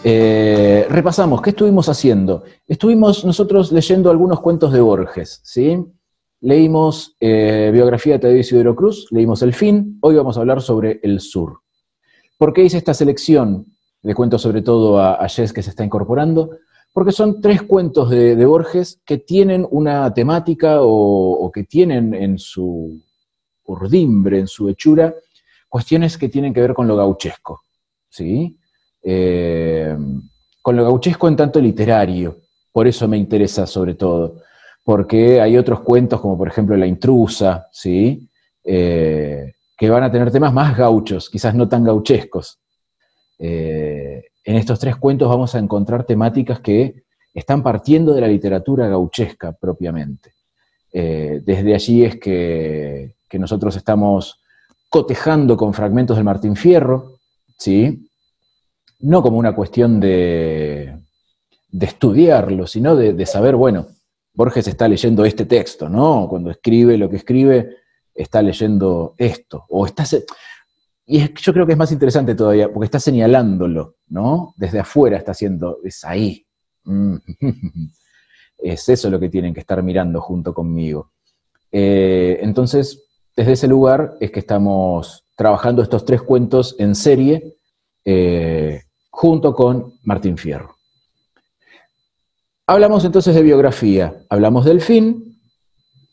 Repasamos, ¿qué estuvimos haciendo? Estuvimos nosotros leyendo algunos cuentos de Borges, ¿sí? Leímos biografía de Tadeo Isidoro Cruz, leímos El Fin, hoy vamos a hablar sobre El Sur. ¿Por qué hice esta selección? Le cuento sobre todo a Jess, que se está incorporando, porque son 3 cuentos de Borges que tienen una temática o que tienen en su urdimbre, en su hechura, cuestiones que tienen que ver con lo gauchesco, ¿sí? Con lo gauchesco en tanto literario, por eso me interesa sobre todo, porque hay otros cuentos como por ejemplo La Intrusa, ¿sí? Que van a tener temas más gauchos, quizás no tan gauchescos. En estos 3 cuentos vamos a encontrar temáticas que están partiendo de la literatura gauchesca propiamente. Desde allí es que nosotros estamos cotejando con fragmentos del Martín Fierro, ¿sí? No como una cuestión de estudiarlo, sino de saber, bueno, Borges está leyendo este texto, ¿no? Cuando escribe lo que escribe, está leyendo esto, o está... yo creo que es más interesante todavía, porque está señalándolo, ¿no? Desde afuera está haciendo, es ahí. Es eso lo que tienen que estar mirando junto conmigo. Entonces, desde ese lugar es que estamos trabajando estos 3 cuentos en serie, junto con Martín Fierro. Hablamos entonces de biografía, hablamos del Fin,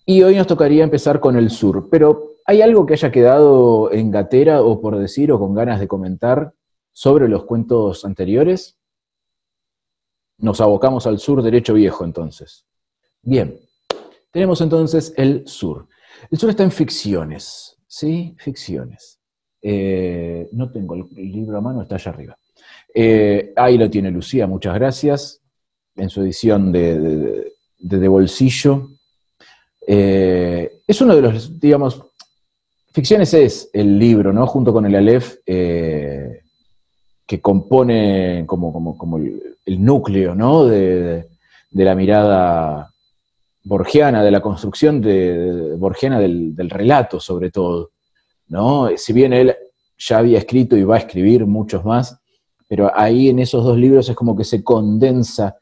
y hoy nos tocaría empezar con El Sur. Pero, ¿hay algo que haya quedado en gatera o por decir o con ganas de comentar sobre los cuentos anteriores? Nos abocamos al sur derecho viejo, entonces. Bien, tenemos entonces El Sur. El Sur está en ficciones, ¿sí? Ficciones. No tengo el libro a mano, está allá arriba. Ahí lo tiene Lucía, muchas gracias, en su edición de bolsillo. Es uno de los, digamos, Ficciones es el libro, ¿no? Junto con el Aleph, que compone como el núcleo, ¿no? de la mirada borgiana, de la construcción borgiana del relato, sobre todo, ¿no? Si bien él ya había escrito y va a escribir muchos más, pero ahí en esos 2 libros es como que se condensa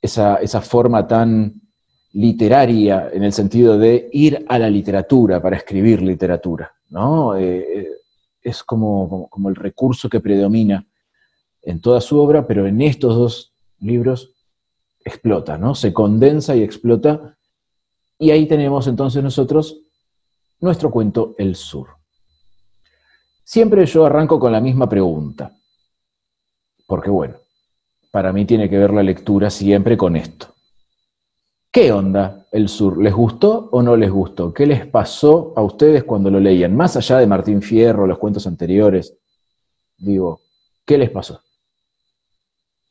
esa forma tan literaria, en el sentido de ir a la literatura para escribir literatura, ¿no? Es como el recurso que predomina en toda su obra, pero en estos 2 libros explota, ¿no? Se condensa y explota, y ahí tenemos entonces nosotros nuestro cuento El Sur. Siempre yo arranco con la misma pregunta, porque bueno, para mí tiene que ver la lectura siempre con esto. ¿Qué onda El Sur? ¿Les gustó o no les gustó? ¿Qué les pasó a ustedes cuando lo leían? Más allá de Martín Fierro, los cuentos anteriores, digo, ¿qué les pasó?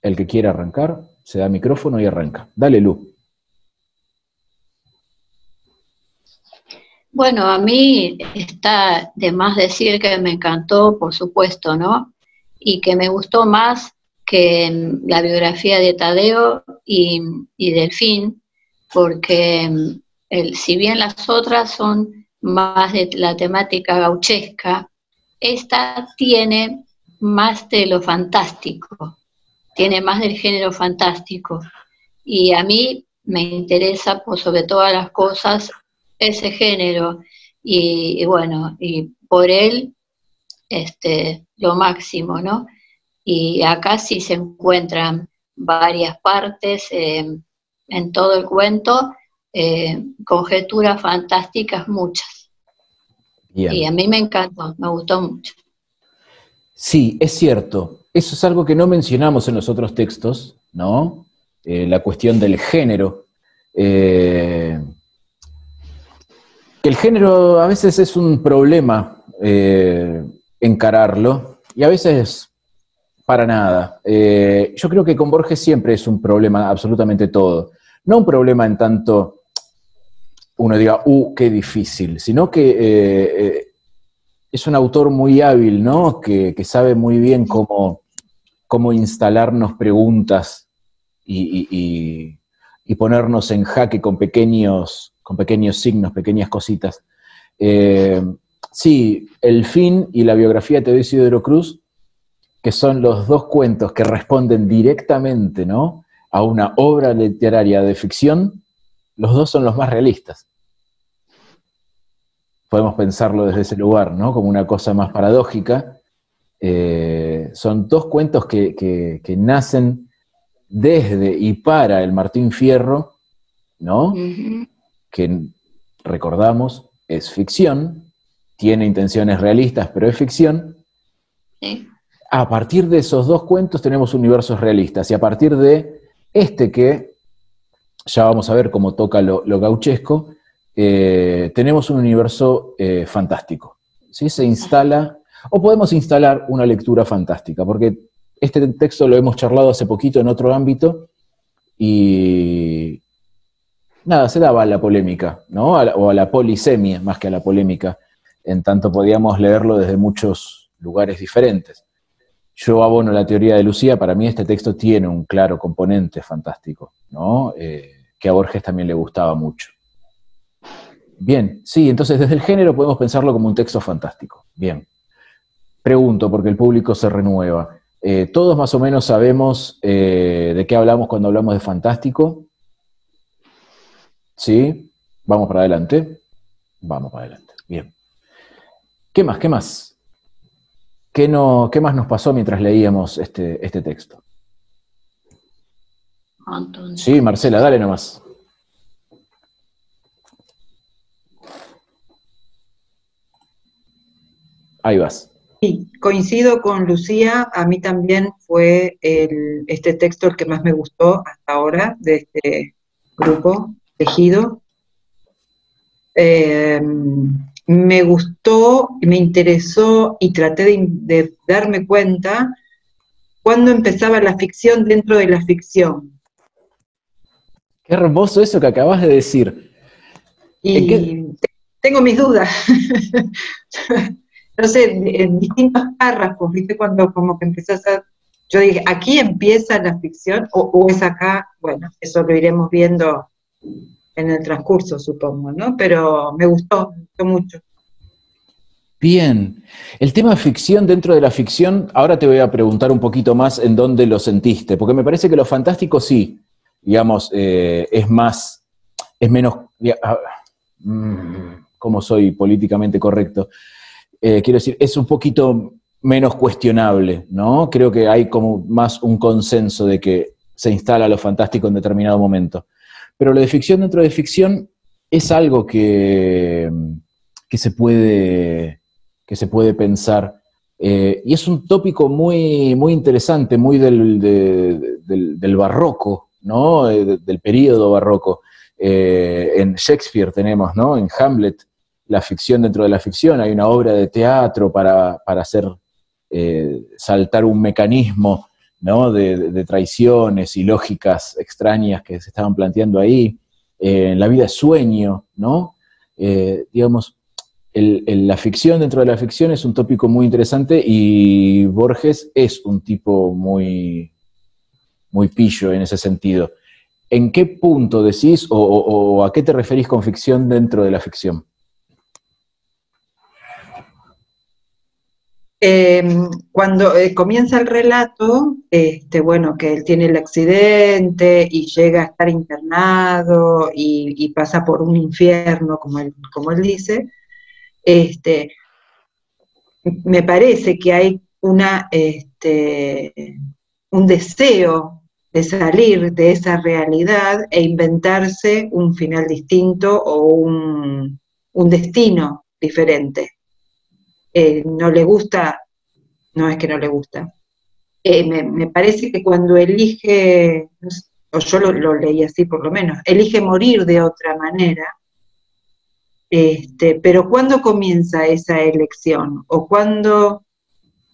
El que quiera arrancar, se da micrófono y arranca. Dale, Lu. Bueno, a mí está de más decir que me encantó, por supuesto, ¿no? Y que me gustó más que la biografía de Tadeo y del Fin, porque si bien las otras son más de la temática gauchesca, esta tiene más de lo fantástico, tiene más del género fantástico. Y a mí me interesa, por sobre todas las cosas, ese género. Y bueno, y por él, lo máximo, ¿no? Y acá sí se encuentran varias partes en todo el cuento, conjeturas fantásticas muchas. Bien. Y a mí me encantó, me gustó mucho. Sí, es cierto. Eso es algo que no mencionamos en los otros textos, ¿no? La cuestión del género. El género a veces es un problema encararlo, y a veces para nada. Yo creo que con Borges siempre es un problema absolutamente todo. No un problema en tanto uno diga, qué difícil, sino que es un autor muy hábil, ¿no? Que sabe muy bien cómo instalarnos preguntas y ponernos en jaque con pequeños signos, pequeñas cositas. Sí, El Fin y la biografía de Tadeo Isidoro Cruz que son los dos cuentos que responden directamente, ¿no?, a una obra literaria de ficción, los dos son los más realistas. Podemos pensarlo desde ese lugar, ¿no?, como una cosa más paradójica. Son dos cuentos que nacen desde y para el Martín Fierro, ¿no?, que recordamos es ficción, tiene intenciones realistas, pero es ficción. Sí. A partir de esos dos cuentos tenemos universos realistas, y a partir de este, que ya vamos a ver cómo toca lo gauchesco, tenemos un universo fantástico, ¿sí? Se instala, o podemos instalar una lectura fantástica, porque este texto lo hemos charlado hace poquito en otro ámbito, y nada, se daba a la polémica, ¿no?, o a la polisemia, más que a la polémica, en tanto podíamos leerlo desde muchos lugares diferentes. Yo abono la teoría de Lucía. Para mí este texto tiene un claro componente fantástico, ¿no?, que a Borges también le gustaba mucho. Bien, sí, entonces desde el género podemos pensarlo como un texto fantástico. Bien. Pregunto, porque el público se renueva. ¿Todos más o menos sabemos de qué hablamos cuando hablamos de fantástico? ¿Sí? ¿Vamos para adelante? Vamos para adelante. Bien. ¿Qué más? ¿Qué más? ¿Qué más nos pasó mientras leíamos este texto? Entonces, Sí, Marcela, dale nomás. Ahí vas. Sí, coincido con Lucía. A mí también fue este texto el que más me gustó hasta ahora de este grupo, Tejido. Me gustó, me interesó y traté de darme cuenta cuándo empezaba la ficción dentro de la ficción. Qué hermoso eso que acabas de decir. Y tengo mis dudas. No sé, en distintos párrafos, ¿viste? Cuando como que empezás a... Yo dije, ¿aquí empieza la ficción o es acá? Bueno, eso lo iremos viendo en el transcurso, supongo, ¿no? Pero me gustó mucho. Bien. El tema ficción dentro de la ficción, ahora te voy a preguntar un poquito más en dónde lo sentiste, porque me parece que lo fantástico sí, digamos, es menos... ¿Cómo soy políticamente correcto? Quiero decir, es un poquito menos cuestionable, ¿no? Creo que hay como más un consenso de que se instala lo fantástico en determinado momento. Pero lo de ficción dentro de ficción es algo que se puede pensar. Y es un tópico muy, muy interesante, muy del barroco, ¿no? Del período barroco. En Shakespeare tenemos, ¿no?, en Hamlet, la ficción dentro de la ficción. Hay una obra de teatro para hacer saltar un mecanismo, ¿no?, de traiciones y lógicas extrañas que se estaban planteando ahí. En La vida es sueño, ¿no? Digamos, la ficción dentro de la ficción es un tópico muy interesante, y Borges es un tipo muy, muy pillo en ese sentido. ¿En qué punto decís o a qué te referís con ficción dentro de la ficción? Cuando comienza el relato, bueno, que él tiene el accidente y llega a estar internado y pasa por un infierno, como él dice, me parece que hay un deseo de salir de esa realidad e inventarse un final distinto o un destino diferente. No le gusta, no es que no le gusta, me parece que cuando elige, o yo lo leí así por lo menos, elige morir de otra manera, pero ¿cuándo comienza esa elección? ¿O cuándo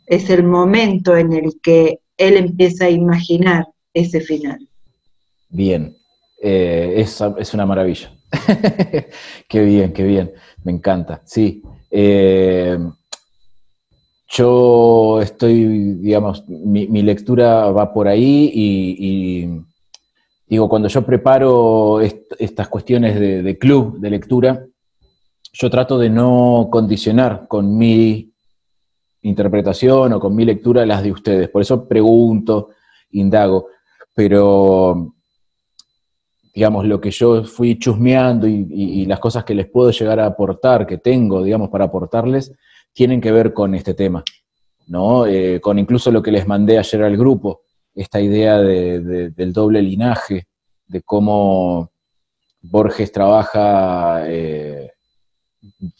es el momento en el que él empieza a imaginar ese final? Bien, es una maravilla. Qué bien, me encanta, sí. Yo estoy, digamos, mi lectura va por ahí, y digo, cuando yo preparo estas cuestiones de club de lectura, yo trato de no condicionar con mi interpretación o con mi lectura las de ustedes. Por eso pregunto, indago, pero digamos, lo que yo fui chusmeando y las cosas que les puedo llegar a aportar, que tengo, digamos, para aportarles, tienen que ver con este tema, ¿no? Con incluso lo que les mandé ayer al grupo, esta idea del doble linaje, de cómo Borges trabaja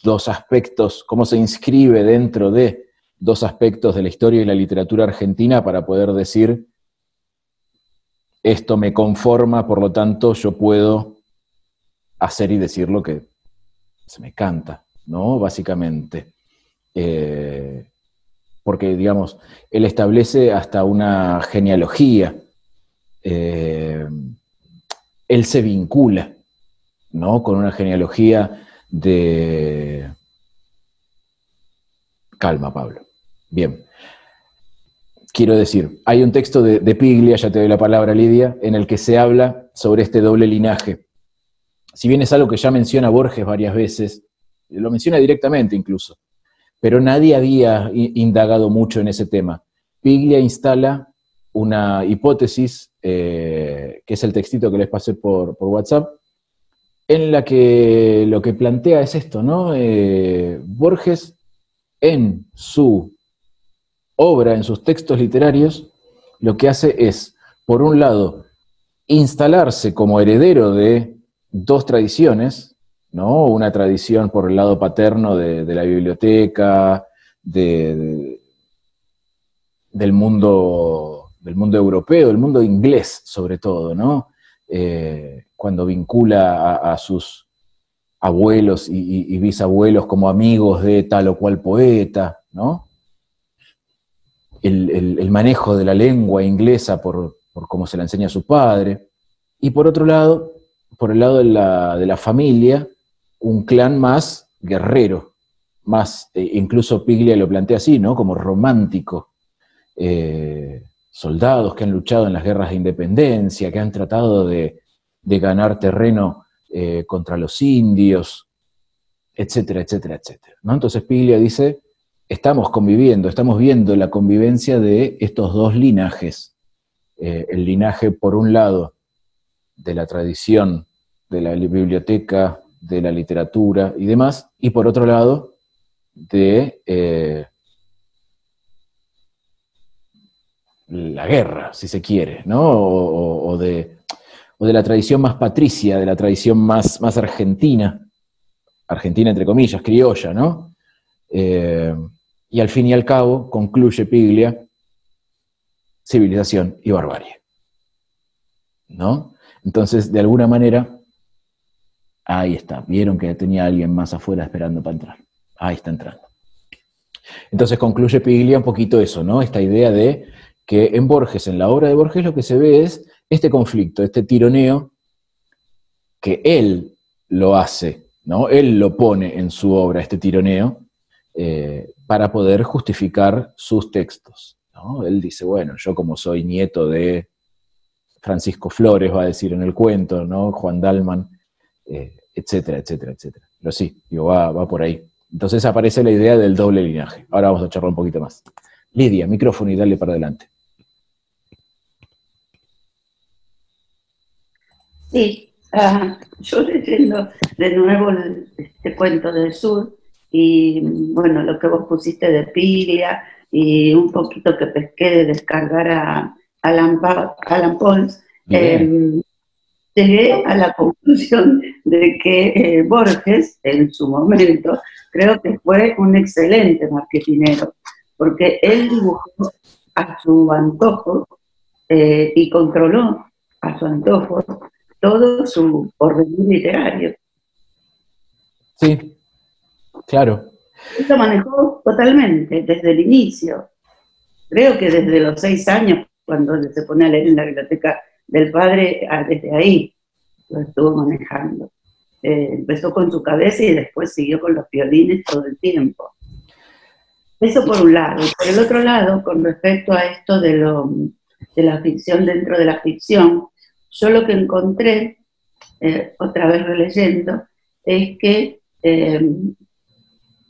dos aspectos, cómo se inscribe dentro de dos aspectos de la historia y la literatura argentina para poder decir, esto me conforma, por lo tanto yo puedo hacer y decir lo que se me canta, ¿no? Básicamente. Porque, digamos, él establece hasta una genealogía. Él se vincula, ¿no? Con una genealogía de... Calma, Pablo. Bien. Quiero decir, hay un texto de Piglia, ya te doy la palabra, Lidia, en el que se habla sobre este doble linaje. Si bien es algo que ya menciona Borges varias veces, lo menciona directamente incluso, pero nadie había indagado mucho en ese tema. Piglia instala una hipótesis, que es el textito que les pasé por WhatsApp, en la que lo que plantea es esto, ¿no? Borges, en su obra, en sus textos literarios, lo que hace es, por un lado, instalarse como heredero de dos tradiciones, ¿no? Una tradición por el lado paterno de la biblioteca, del mundo europeo, del mundo inglés sobre todo, ¿no? Cuando vincula a sus abuelos y bisabuelos como amigos de tal o cual poeta, ¿no? El manejo de la lengua inglesa por cómo se la enseña a su padre, y por otro lado, por el lado de la familia, un clan más guerrero, más, incluso Piglia lo plantea así, ¿no? Como romántico, soldados que han luchado en las guerras de independencia, que han tratado de ganar terreno contra los indios, etcétera, etcétera, etcétera, ¿no? Entonces Piglia dice, estamos conviviendo, estamos viendo la convivencia de estos dos linajes. El linaje, por un lado, de la tradición, de la biblioteca, de la literatura y demás, y por otro lado, de la guerra, si se quiere, ¿no? O de la tradición más patricia, de la tradición más argentina entre comillas, criolla, ¿no? Y al fin y al cabo, concluye Piglia, civilización y barbarie, ¿no? Entonces, de alguna manera, ahí está, vieron que tenía alguien más afuera esperando para entrar, ahí está entrando. Entonces concluye Piglia un poquito eso, ¿no? Esta idea de que en Borges, en la obra de Borges, lo que se ve es este conflicto, este tironeo, que él lo hace, ¿no? Él lo pone en su obra, este tironeo, para poder justificar sus textos, ¿no? Él dice, bueno, yo como soy nieto de Francisco Flores, va a decir en el cuento, ¿no? Juan Dalman, etcétera, etcétera, etcétera. Pero sí, digo, va por ahí. Entonces aparece la idea del doble linaje. Ahora vamos a charlar un poquito más. Lidia, micrófono y dale para adelante. Sí, yo leyendo de nuevo este cuento del sur, y bueno, lo que vos pusiste de Piglia, y un poquito que pesqué de descargar a Alan Pauls, llegué a la conclusión de que Borges, en su momento, creo que fue un excelente marketinero, porque él dibujó a su antojo y controló a su antojo todo su porvenir literario. Sí, claro. Él lo manejó totalmente, desde el inicio. Creo que desde los 6 años, cuando se pone a leer en la biblioteca del padre, desde ahí lo estuvo manejando. Empezó con su cabeza y después siguió con los violines todo el tiempo. Eso por un lado. Por el otro lado, con respecto a esto de la ficción dentro de la ficción, yo lo que encontré, otra vez releyendo, es que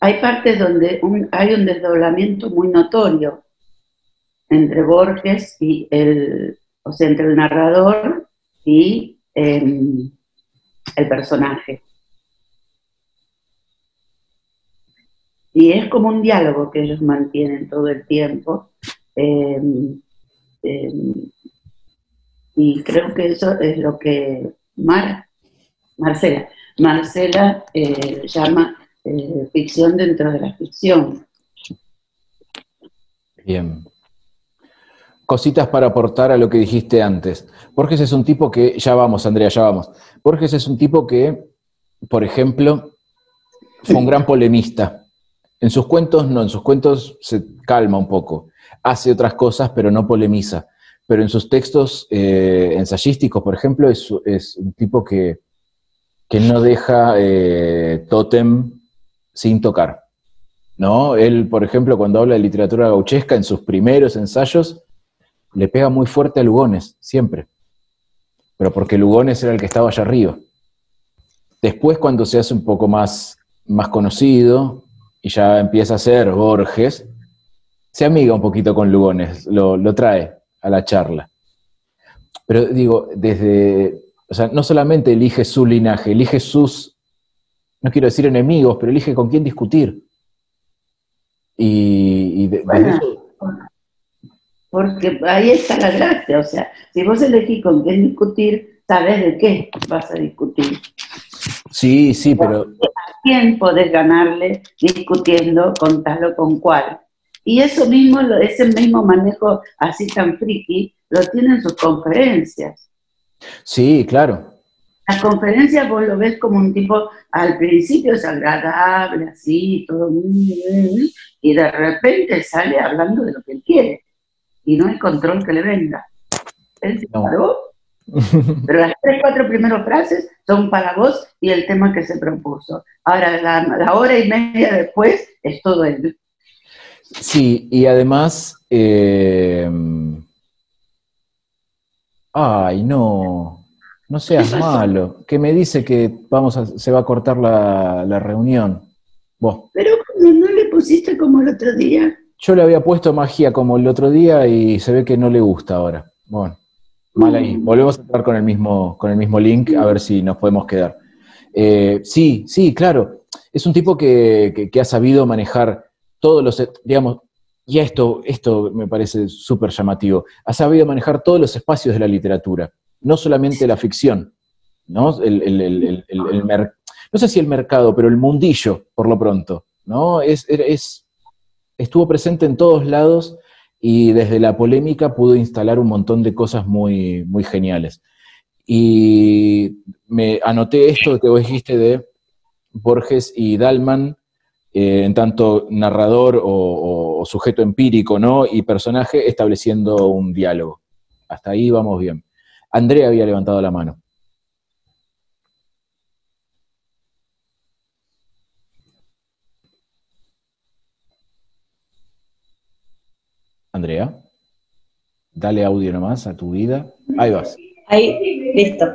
hay partes donde hay un desdoblamiento muy notorio entre Borges y o sea, entre el narrador y el personaje. Y es como un diálogo que ellos mantienen todo el tiempo. Y creo que eso es lo que Marcela llama ficción dentro de la ficción. Bien. Cositas para aportar a lo que dijiste antes. Borges es un tipo que, ya vamos, Andrea, ya vamos. Borges es un tipo que, por ejemplo, fue un gran polemista. En sus cuentos no, en sus cuentos se calma un poco. Hace otras cosas, pero no polemiza. Pero en sus textos ensayísticos, por ejemplo, es un tipo que no deja tótem sin tocar, ¿no? Él, por ejemplo, cuando habla de literatura gauchesca, en sus primeros ensayos, le pega muy fuerte a Lugones, siempre. Pero porque Lugones era el que estaba allá arriba. Después, cuando se hace un poco más conocido, y ya empieza a ser Borges, se amiga un poquito con Lugones, lo trae a la charla. Pero digo, o sea, no solamente elige su linaje, elige sus, no quiero decir enemigos, pero elige con quién discutir. Bueno, eso, porque ahí está la gracia, o sea, si vos elegís con quién discutir, sabés de qué vas a discutir. Sí, sí, pero... ¿A quién podés ganarle discutiendo con tal o con cual? Y eso mismo, ese mismo manejo así tan friki, lo tienen sus conferencias. Sí, claro. Las conferencias vos lo ves como un tipo, al principio es agradable, así, todo, y de repente sale hablando de lo que él quiere, y no hay control que le venga. Él se paró, pero las 3, 4 primeras frases son para vos y el tema que se propuso. Ahora, la hora y media después es todo él. Sí, y además... Ay, no seas malo, que me dice que se va a cortar la reunión. Vos. Pero no le pusiste como el otro día. Yo le había puesto magia como el otro día y se ve que no le gusta ahora. Bueno, mal ahí. Volvemos a entrar con el mismo link a ver si nos podemos quedar. Sí, claro. Es un tipo que ha sabido manejar todos los, digamos, y esto me parece súper llamativo, ha sabido manejar todos los espacios de la literatura, no solamente la ficción, ¿no? No sé si el mercado, pero el mundillo, por lo pronto, ¿no? Estuvo presente en todos lados y desde la polémica pudo instalar un montón de cosas muy, muy geniales. Y me anoté esto que vos dijiste de Borges y Dalman, en tanto narrador o sujeto empírico, ¿no? Y personaje, estableciendo un diálogo. Hasta ahí vamos bien. Andrea había levantado la mano. Andrea, dale audio nomás a tu vida. Ahí vas. Ahí, listo.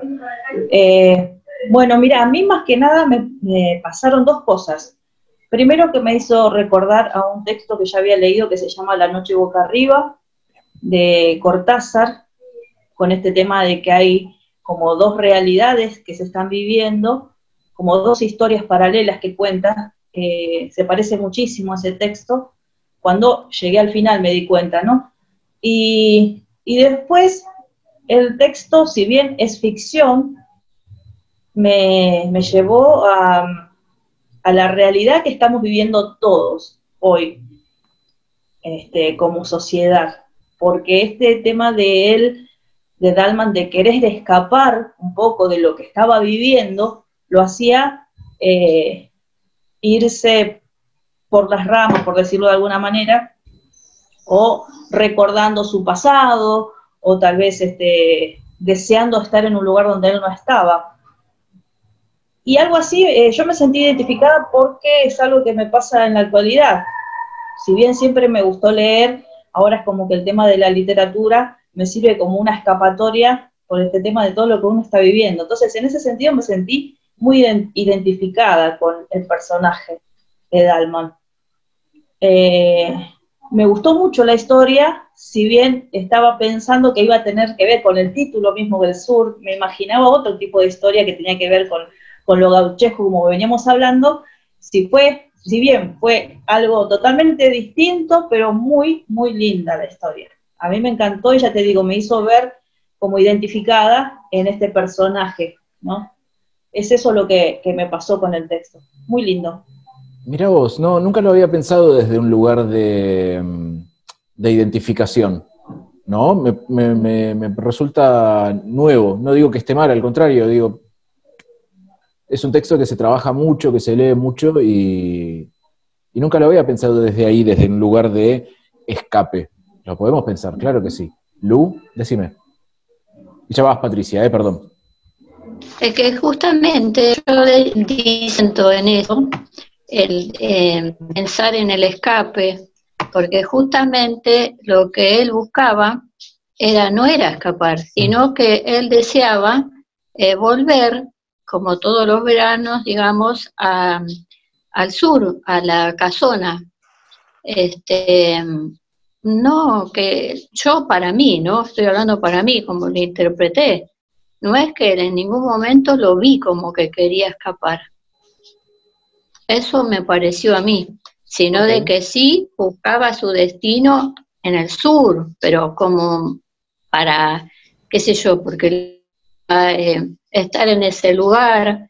Bueno, mira, a mí más que nada me pasaron dos cosas. Primero, que me hizo recordar a un texto que ya había leído que se llama La noche boca arriba, de Cortázar, con este tema de que hay como dos realidades que se están viviendo, como dos historias paralelas que cuenta, se parece muchísimo a ese texto. Cuando llegué al final me di cuenta, ¿no? Y después, el texto, si bien es ficción, me llevó a la realidad que estamos viviendo todos hoy, como sociedad, porque este tema de Dalman, de querer escapar un poco de lo que estaba viviendo, lo hacía irse por las ramas, por decirlo de alguna manera, o recordando su pasado, o tal vez deseando estar en un lugar donde él no estaba. Y algo así, yo me sentí identificada porque es algo que me pasa en la actualidad. Si bien siempre me gustó leer, ahora es como que el tema de la literatura me sirve como una escapatoria por este tema de todo lo que uno está viviendo. Entonces, en ese sentido me sentí muy identificada con el personaje. Dalman. Me gustó mucho la historia, si bien estaba pensando que iba a tener que ver con el título mismo del sur, me imaginaba otro tipo de historia que tenía que ver con lo gauchesco, como veníamos hablando, si bien fue algo totalmente distinto, pero muy, muy linda la historia. A mí me encantó y ya te digo, me hizo ver como identificada en este personaje, ¿no? Es eso lo que me pasó con el texto. Muy lindo. Mirá vos, no, nunca lo había pensado desde un lugar de identificación, ¿no? Me resulta nuevo, no digo que esté mal, al contrario, digo, es un texto que se trabaja mucho, que se lee mucho y nunca lo había pensado desde ahí, desde un lugar de escape. Lo podemos pensar, claro que sí. Lu, decime. Y ya vas, Patricia, perdón. Es que justamente yo disiento en eso, el pensar en el escape, porque justamente lo que él buscaba no era escapar, sino que él deseaba volver, como todos los veranos, digamos, al sur, a la casona. No, que yo para mí, ¿no? Estoy hablando para mí, como lo interpreté. No es que en ningún momento lo vi como que quería escapar. Eso me pareció a mí, sino de que sí buscaba su destino en el sur, pero como para, qué sé yo, porque estar en ese lugar,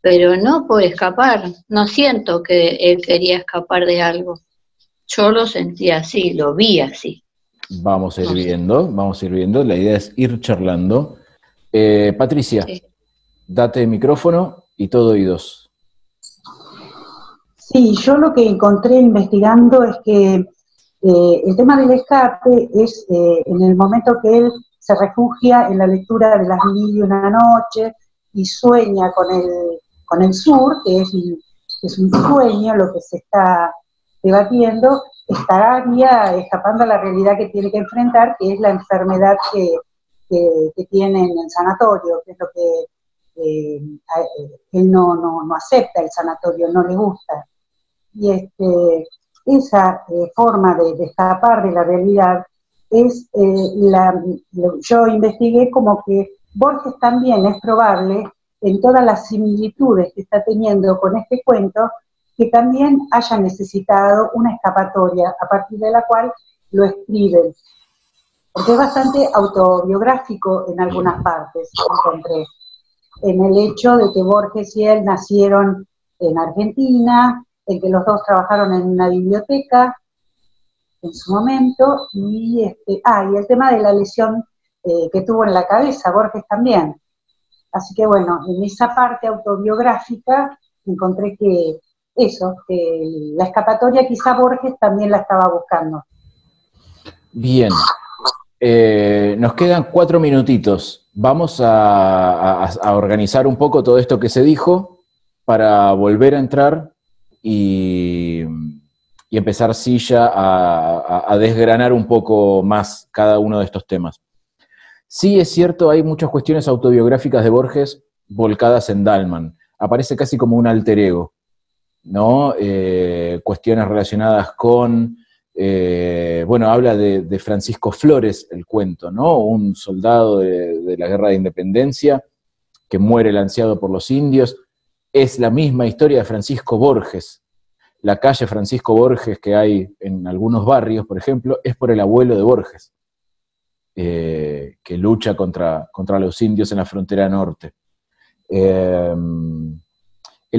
pero no por escapar. No siento que él quería escapar de algo. Yo lo sentía así, lo vi así. Vamos a ir viendo, la idea es ir charlando. Patricia, sí. Date micrófono y todo oídos. Sí, yo lo que encontré investigando es que el tema del escape es en el momento que él se refugia en la lectura de Las 1001 noches y sueña con el sur, que es un sueño lo que se está debatiendo, estaría escapando a la realidad que tiene que enfrentar, que es la enfermedad que tiene en el sanatorio, que es lo que él no acepta el sanatorio, no le gusta. Y esa forma de escapar de la realidad es, yo investigué como que Borges también es probable, en todas las similitudes que está teniendo con este cuento, que también haya necesitado una escapatoria a partir de la cual lo escribe. Porque es bastante autobiográfico en algunas partes, encontré. En el hecho de que Borges y él nacieron en Argentina, en que los dos trabajaron en una biblioteca en su momento, y el tema de la lesión que tuvo en la cabeza, Borges también. Así que bueno, en esa parte autobiográfica encontré que la escapatoria quizá Borges también la estaba buscando. Bien, nos quedan 4 minutitos. Vamos a organizar un poco todo esto que se dijo para volver a entrar y empezar sí ya a desgranar un poco más cada uno de estos temas. Sí es cierto, hay muchas cuestiones autobiográficas de Borges volcadas en Dalman. Aparece casi como un alter ego, ¿no? Cuestiones relacionadas con, habla de Francisco Flores, el cuento, ¿no? Un soldado de la Guerra de Independencia que muere lanceado por los indios. Es la misma historia de Francisco Borges. La calle Francisco Borges que hay en algunos barrios, por ejemplo, es por el abuelo de Borges, que lucha contra los indios en la frontera norte. El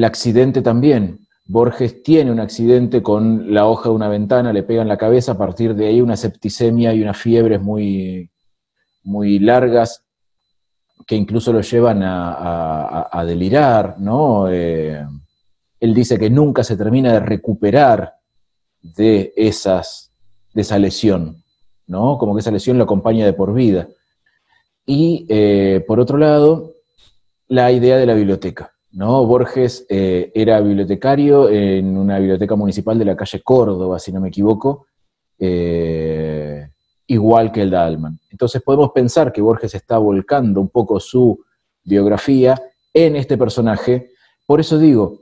accidente también. Borges tiene un accidente con la hoja de una ventana, le pega en la cabeza, a partir de ahí una septicemia y unas fiebres muy, muy largas, que incluso lo llevan a delirar, ¿no? Él dice que nunca se termina de recuperar de esa lesión, ¿no? Como que esa lesión lo acompaña de por vida. Y, por otro lado, la idea de la biblioteca, ¿no? Borges era bibliotecario en una biblioteca municipal de la calle Córdoba, si no me equivoco, igual que el Dalman. Entonces podemos pensar que Borges está volcando un poco su biografía en este personaje. Por eso digo,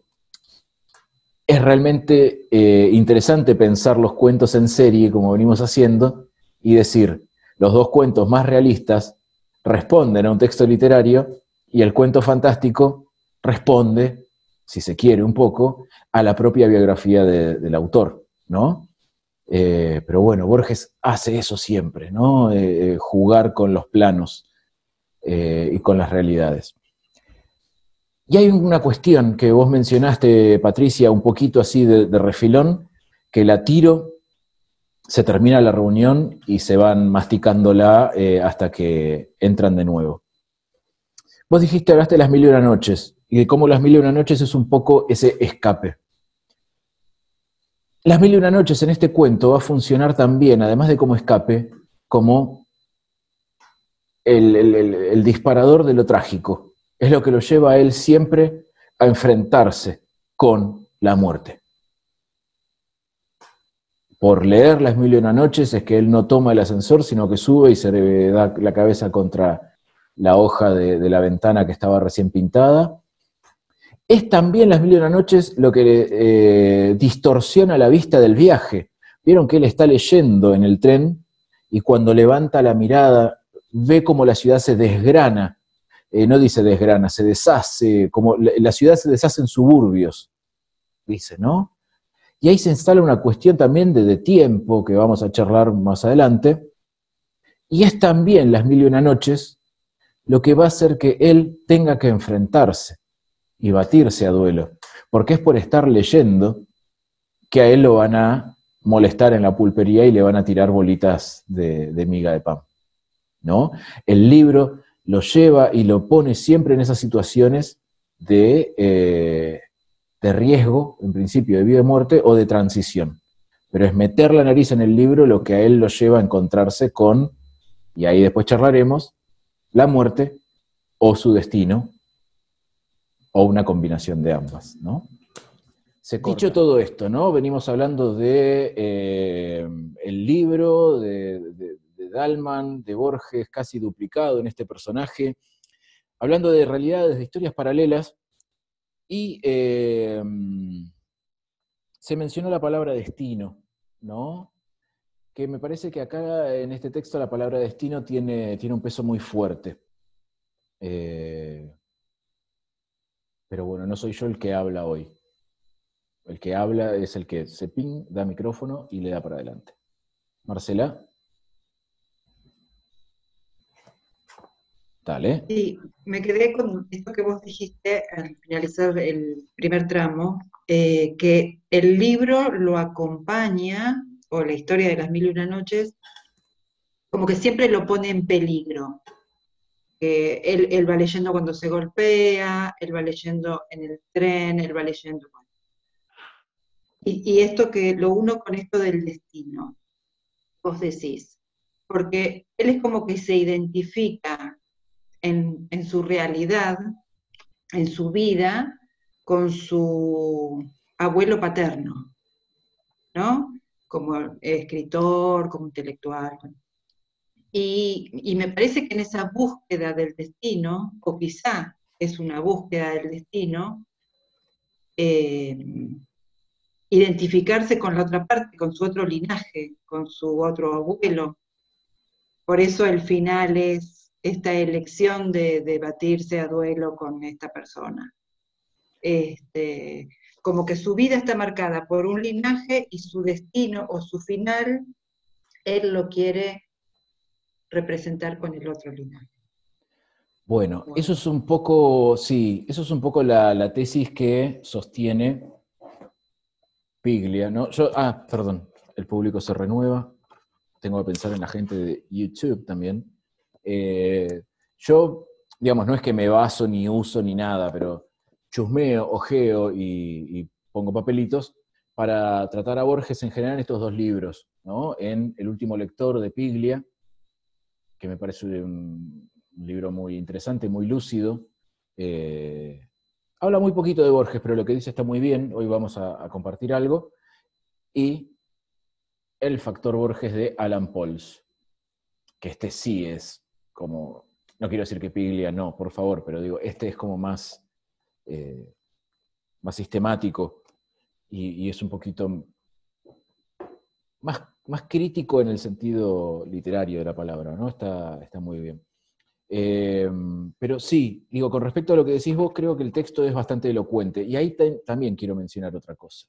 es realmente interesante pensar los cuentos en serie, como venimos haciendo, y decir, los dos cuentos más realistas responden a un texto literario, y el cuento fantástico responde, si se quiere un poco, a la propia biografía del autor, ¿no? Pero bueno, Borges hace eso siempre, ¿no? Jugar con los planos y con las realidades. Y hay una cuestión que vos mencionaste, Patricia, un poquito así de refilón, que la tiro, se termina la reunión y se van masticándola hasta que entran de nuevo. Vos hablaste de las 1000 y una noches, y de cómo las 1000 y una noches es un poco ese escape. Las 1000 y una noches en este cuento va a funcionar también, además de como escape, como el disparador de lo trágico. Es lo que lo lleva a él siempre a enfrentarse con la muerte. Por leer las 1000 y una noches es que él no toma el ascensor, sino que sube y se le da la cabeza contra la hoja de la ventana que estaba recién pintada. Es también las 1000 y una noches lo que distorsiona la vista del viaje. Vieron que él está leyendo en el tren y cuando levanta la mirada ve cómo la ciudad se desgrana. No dice desgrana, se deshace, como la ciudad se deshace en suburbios, dice, ¿no? Y ahí se instala una cuestión también de tiempo, que vamos a charlar más adelante, y es también las 1000 y una noches lo que va a hacer que él tenga que enfrentarse y batirse a duelo, porque es por estar leyendo que a él lo van a molestar en la pulpería y le van a tirar bolitas de miga de pan, ¿no? El libro lo lleva y lo pone siempre en esas situaciones de riesgo, en principio de vida y muerte, o de transición. Pero es meter la nariz en el libro lo que a él lo lleva a encontrarse con, y ahí después charlaremos, la muerte o su destino, o una combinación de ambas, ¿no? Dicho todo esto, ¿no? Venimos hablando de el libro, de Dalman, de Borges, casi duplicado en este personaje, hablando de realidades, de historias paralelas, y se mencionó la palabra destino, ¿no? Que me parece que acá en este texto la palabra destino tiene un peso muy fuerte. Pero bueno, no soy yo el que habla hoy. El que habla es el que se da micrófono y le da para adelante. Marcela. Dale. Sí, me quedé con esto que vos dijiste al finalizar el primer tramo, que el libro lo acompaña, o la historia de las 1000 y una noches, como que siempre lo pone en peligro. Él va leyendo cuando se golpea, él va leyendo en el tren, él va leyendo. Y esto que lo uno con esto del destino, vos decís, porque él es como que se identifica en su realidad, en su vida, con su abuelo paterno, ¿no? Como escritor, como intelectual. Y me parece que en esa búsqueda del destino, o quizá es una búsqueda del destino, identificarse con la otra parte, con su otro linaje, con su otro abuelo. Por eso el final es esta elección de batirse a duelo con esta persona. Como que su vida está marcada por un linaje y su destino o su final, él lo quiere representar con el otro linaje. Bueno, eso es un poco, sí, eso es un poco la tesis que sostiene Piglia, ¿no? Perdón, el público se renueva, tengo que pensar en la gente de YouTube también. Yo, digamos, no es que me baso ni uso ni nada, pero chusmeo, ojeo y pongo papelitos para tratar a Borges en general en estos dos libros, ¿no? En El último lector de Piglia, que me parece un libro muy interesante, muy lúcido. Habla muy poquito de Borges, pero lo que dice está muy bien. Hoy vamos a compartir algo. Y El factor Borges de Alan Pauls, que este sí es como, no quiero decir que Piglia no, por favor, pero digo, este es como más sistemático y es un poquito más crítico en el sentido literario de la palabra, ¿no? Está muy bien. Pero sí, digo, con respecto a lo que decís vos, creo que el texto es bastante elocuente. Y ahí también quiero mencionar otra cosa,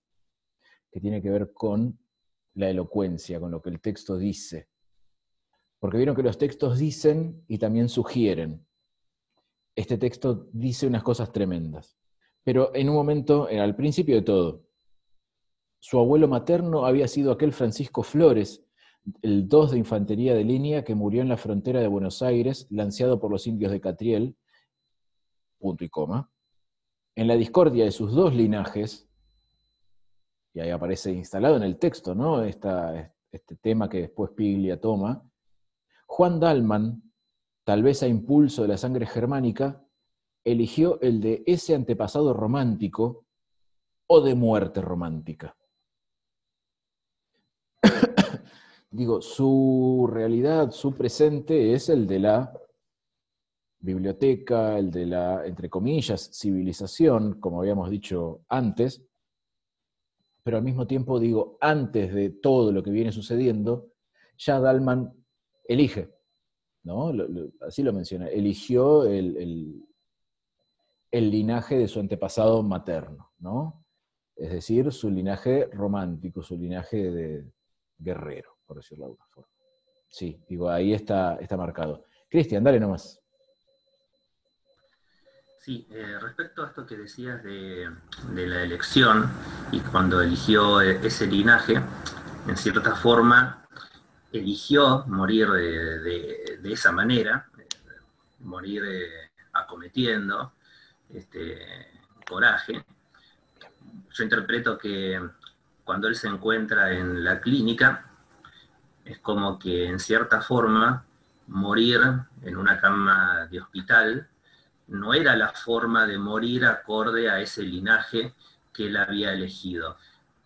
que tiene que ver con la elocuencia, con lo que el texto dice. Porque vieron que los textos dicen y también sugieren. Este texto dice unas cosas tremendas. Pero en un momento, al principio de todo, su abuelo materno había sido aquel Francisco Flores, el 2 de Infantería de Línea que murió en la frontera de Buenos Aires, lanceado por los indios de Catriel, punto y coma. En la discordia de sus dos linajes, y ahí aparece instalado en el texto, ¿no? Este tema que después Piglia toma, Juan Dalman, tal vez a impulso de la sangre germánica, eligió el de ese antepasado romántico o de muerte romántica. Digo, su realidad, su presente es el de la biblioteca, el de la, entre comillas, civilización, como habíamos dicho antes, pero al mismo tiempo digo, antes de todo lo que viene sucediendo, ya Dalman elige, ¿no? Así lo menciona, eligió el linaje de su antepasado materno, ¿no? Es decir, su linaje romántico, su linaje de guerrero, por decirlo de alguna forma. Sí, digo, ahí está marcado. Cristian, dale nomás. Sí, respecto a esto que decías de la elección, y cuando eligió ese linaje, en cierta forma, eligió morir de esa manera, morir acometiendo coraje. Yo interpreto que cuando él se encuentra en la clínica, es como que en cierta forma morir en una cama de hospital no era la forma de morir acorde a ese linaje que él había elegido.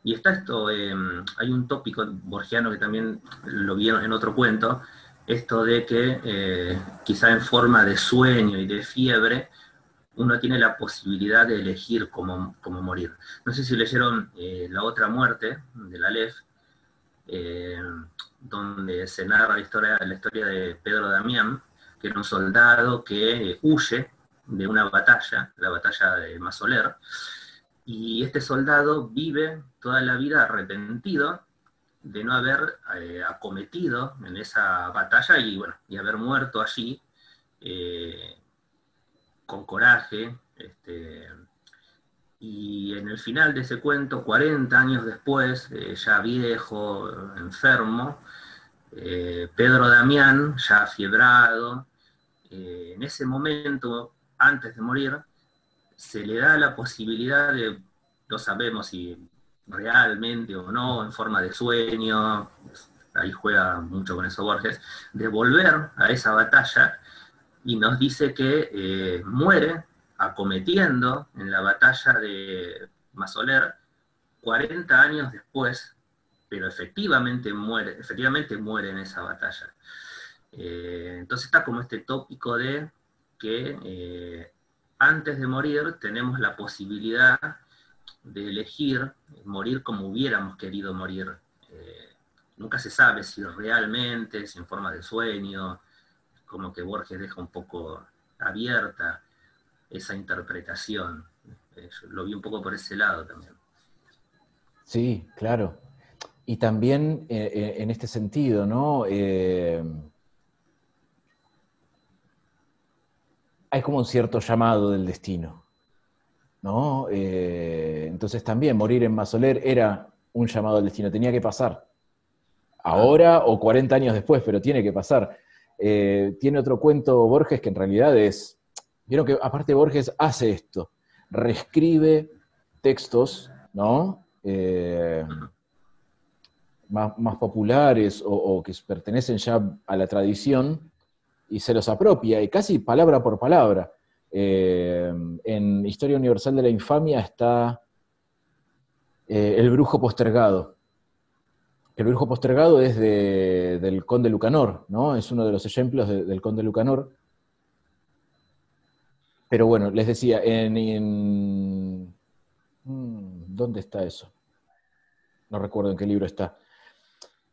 Y está esto, hay un tópico borgiano que también lo vi en otro cuento, esto de que quizá en forma de sueño y de fiebre, uno tiene la posibilidad de elegir cómo morir. No sé si leyeron La otra muerte, de la Aleph, donde se narra la historia de Pedro Damián, que era un soldado que huye de una batalla, la batalla de Masoler, y este soldado vive toda la vida arrepentido de no haber acometido en esa batalla y haber muerto allí con coraje, y en el final de ese cuento, 40 años después, ya viejo, enfermo, Pedro Damián, ya afiebrado, en ese momento, antes de morir, se le da la posibilidad de, no sabemos si realmente o no, en forma de sueño, ahí juega mucho con eso Borges, de volver a esa batalla, y nos dice que muere acometiendo en la batalla de Masoler 40 años después, pero efectivamente muere en esa batalla. Entonces está como este tópico de que antes de morir tenemos la posibilidad de elegir morir como hubiéramos querido morir. Nunca se sabe si realmente, si en forma de sueño, como que Borges deja un poco abierta esa interpretación. Yo lo vi un poco por ese lado también. Sí, claro. Y también en este sentido, ¿no? Hay como un cierto llamado del destino, ¿no? Entonces también morir en Masoler era un llamado del destino, tenía que pasar. Ahora o 40 años después, pero tiene que pasar. Tiene otro cuento Borges que en realidad es... Vieron que aparte Borges hace esto, reescribe textos, ¿no? Más populares o que pertenecen ya a la tradición y se los apropia, y casi palabra por palabra. En Historia Universal de la Infamia está El Brujo Postergado. El Brujo Postergado es del Conde Lucanor, ¿no? Es uno de los ejemplos del Conde Lucanor. Pero bueno, les decía, ¿dónde está eso? no recuerdo en qué libro está,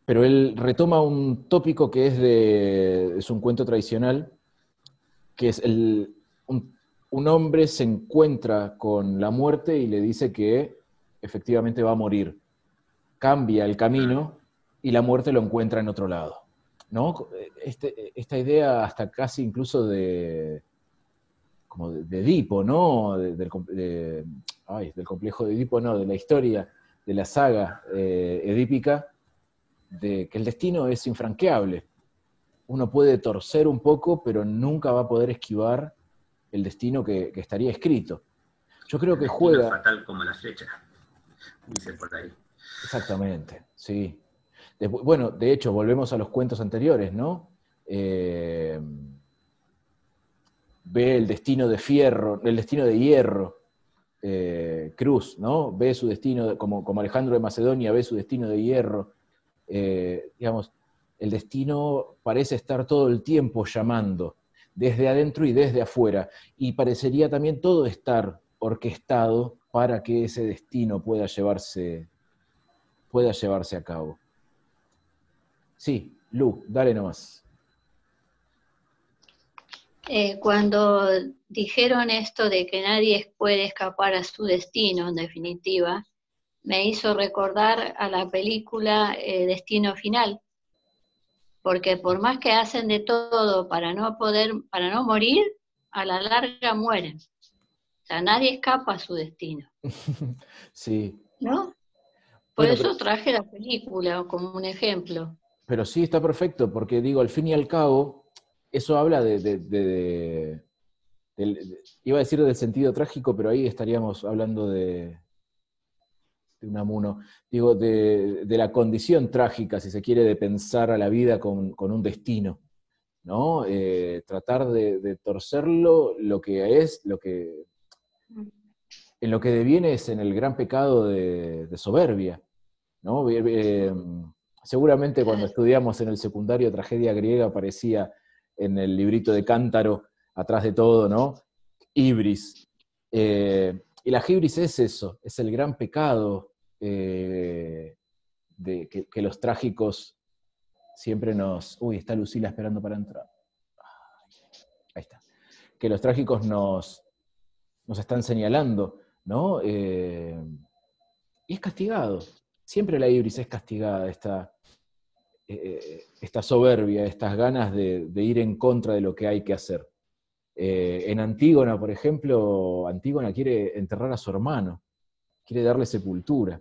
pero él retoma un tópico que es un cuento tradicional, que es un hombre se encuentra con la muerte y le dice que efectivamente va a morir. Cambia el camino y la muerte lo encuentra en otro lado, ¿no? Esta idea hasta casi incluso como de Edipo, ¿no? Del complejo de Edipo, no, de la historia, de la saga edípica, de que el destino es infranqueable. Uno puede torcer un poco, pero nunca va a poder esquivar el destino que estaría escrito. Yo creo que juega... Es fatal como la flecha, dice por ahí. Exactamente, sí. Bueno, de hecho, volvemos a los cuentos anteriores, ¿no? Ve el destino de fierro, el destino de hierro, Cruz, ¿no? Ve su destino, como Alejandro de Macedonia ve su destino de hierro. Digamos, el destino parece estar todo el tiempo llamando, desde adentro y desde afuera, y parecería también todo estar orquestado para que ese destino pueda llevarse a cabo. Sí, Lu, dale nomás. Cuando dijeron esto de que nadie puede escapar a su destino, en definitiva, me hizo recordar a la película Destino Final, porque por más que hacen de todo para no morir, a la larga mueren. O sea, nadie escapa a su destino. Sí. ¿No? Por eso traje la película como un ejemplo. Pero sí, está perfecto, porque digo, al fin y al cabo, eso habla iba a decir del sentido trágico, pero ahí estaríamos hablando de Unamuno, digo, de la condición trágica, si se quiere, de pensar a la vida con un destino, ¿no? Tratar de torcerlo, lo que es, en lo que deviene es en el gran pecado de soberbia, ¿no? Seguramente cuando estudiamos en el secundario tragedia griega aparecía en el librito de Cántaro, atrás de todo, ¿no? Ibris. Y la hibris es eso, es el gran pecado que los trágicos siempre nos... Uy, está Lucila esperando para entrar. Ahí está. Que los trágicos nos están señalando, ¿no? Y es castigado. Siempre la hibris es castigada, esta soberbia, estas ganas de ir en contra de lo que hay que hacer. En Antígona, por ejemplo, Antígona quiere enterrar a su hermano, quiere darle sepultura.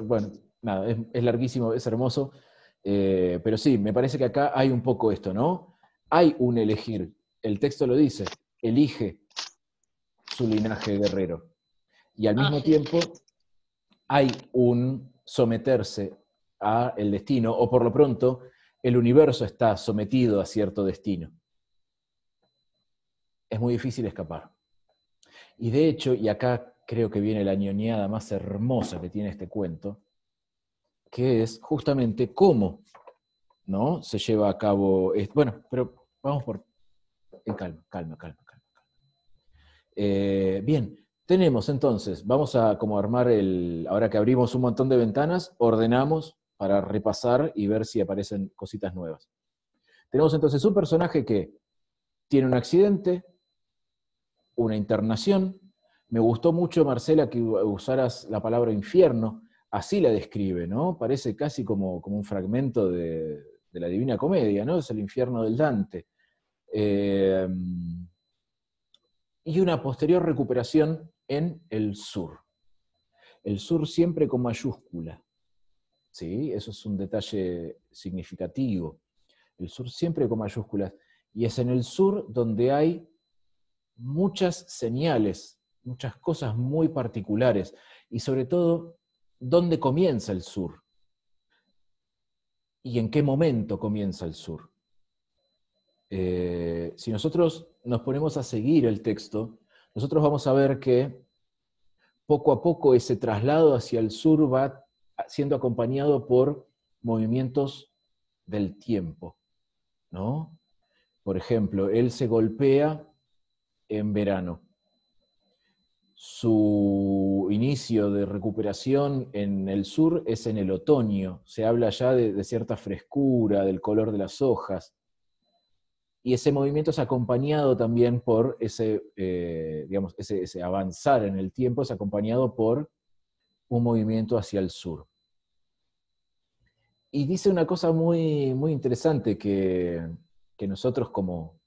Bueno, nada, es larguísimo, es hermoso, pero sí, me parece que acá hay un poco esto, ¿no? Hay un elegir, el texto lo dice, elige su linaje guerrero, y al mismo tiempo hay un someterse a el destino, o por lo pronto, el universo está sometido a cierto destino. Es muy difícil escapar. Y de hecho, y acá creo que viene la ñoñada más hermosa que tiene este cuento, que es justamente cómo, ¿no?, se lleva a cabo... Bueno, pero vamos en calma. Bien, tenemos entonces, vamos a como armar ahora que abrimos un montón de ventanas, ordenamos para repasar y ver si aparecen cositas nuevas. Tenemos entonces un personaje que tiene un accidente, una internación. Me gustó mucho, Marcela, que usaras la palabra infierno, así la describe, ¿no? Parece casi como un fragmento de la Divina Comedia, ¿no? Es el infierno del Dante. Y una posterior recuperación en el sur. El sur siempre con mayúscula, ¿sí? Eso es un detalle significativo. El sur siempre con mayúsculas. Y es en el sur donde hay muchas señales, muchas cosas muy particulares, y sobre todo, ¿dónde comienza el sur? ¿Y en qué momento comienza el sur? Si nosotros nos ponemos a seguir el texto, nosotros vamos a ver que poco a poco ese traslado hacia el sur va siendo acompañado por movimientos del tiempo, ¿no? Por ejemplo, él se golpea en verano. su inicio de recuperación en el sur es en el otoño. Se habla ya de cierta frescura, del color de las hojas. Y ese movimiento es acompañado también por ese avanzar en el tiempo, es acompañado por un movimiento hacia el sur. Y dice una cosa muy, muy interesante que nosotros como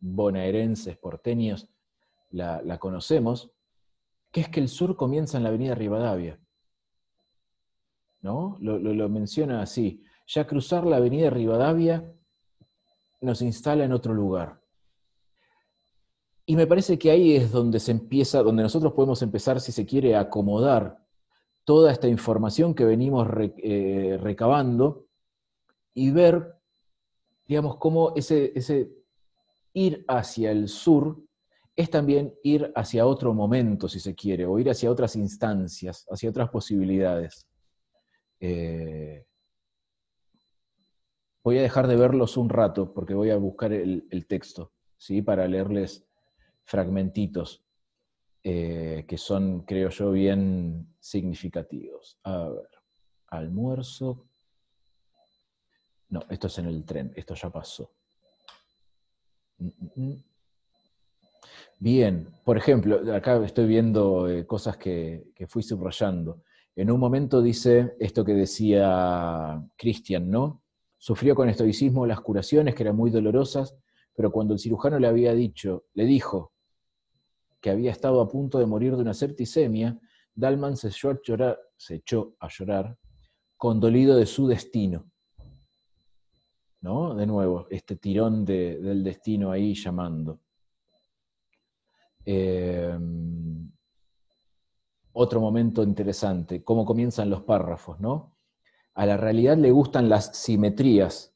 bonaerenses, porteños, la conocemos, que es que el sur comienza en la avenida Rivadavia. ¿No? Lo menciona así. Ya cruzar la avenida Rivadavia nos instala en otro lugar. Y me parece que ahí es donde se empieza, donde nosotros podemos empezar, si se quiere, a acomodar toda esta información que venimos recabando y ver, digamos, cómo ese ir hacia el sur es también ir hacia otro momento, si se quiere, o ir hacia otras instancias, hacia otras posibilidades. Voy a dejar de verlos un rato, porque voy a buscar el texto, ¿sí? Para leerles fragmentitos, que son, creo yo, bien significativos. A ver, almuerzo. No, esto es en el tren, esto ya pasó. Bien, por ejemplo, acá estoy viendo cosas que fui subrayando. En un momento dice esto que decía Cristian, ¿no? Sufrió con estoicismo las curaciones, que eran muy dolorosas, pero cuando el cirujano le dijo que había estado a punto de morir de una septicemia, Dalman se echó a llorar, condolido de su destino. ¿No? De nuevo, este tirón del destino ahí llamando. Otro momento interesante, cómo comienzan los párrafos, ¿no? A la realidad le gustan las simetrías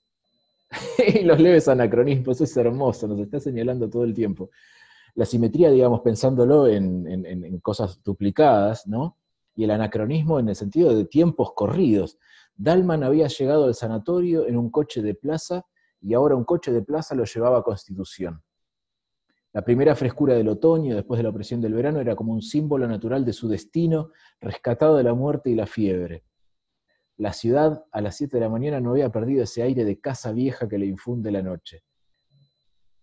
y los leves anacronismos, es hermoso, nos está señalando todo el tiempo. La simetría, digamos, pensándolo en cosas duplicadas, ¿no? Y el anacronismo en el sentido de tiempos corridos. Dalman había llegado al sanatorio en un coche de plaza y ahora un coche de plaza lo llevaba a Constitución. La primera frescura del otoño, después de la opresión del verano, era como un símbolo natural de su destino, rescatado de la muerte y la fiebre. La ciudad, a las 7 de la mañana, no había perdido ese aire de casa vieja que le infunde la noche.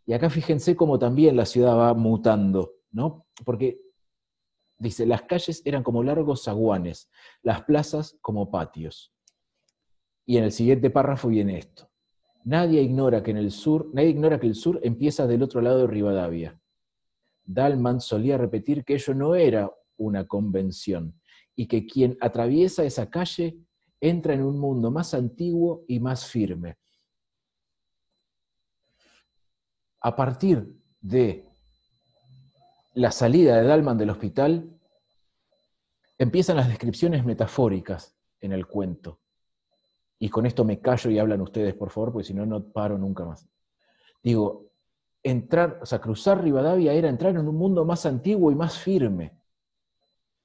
Y acá fíjense cómo también la ciudad va mutando, ¿no? Porque, dice, las calles eran como largos zaguanes, las plazas como patios. Y en el siguiente párrafo viene esto. Nadie ignora que el sur empieza del otro lado de Rivadavia. Dalman solía repetir que ello no era una convención, y que quien atraviesa esa calle entra en un mundo más antiguo y más firme. A partir de la salida de Dalman del hospital, empiezan las descripciones metafóricas en el cuento. Y con esto me callo y hablan ustedes, por favor, porque si no, no paro nunca más. Digo, cruzar Rivadavia era entrar en un mundo más antiguo y más firme.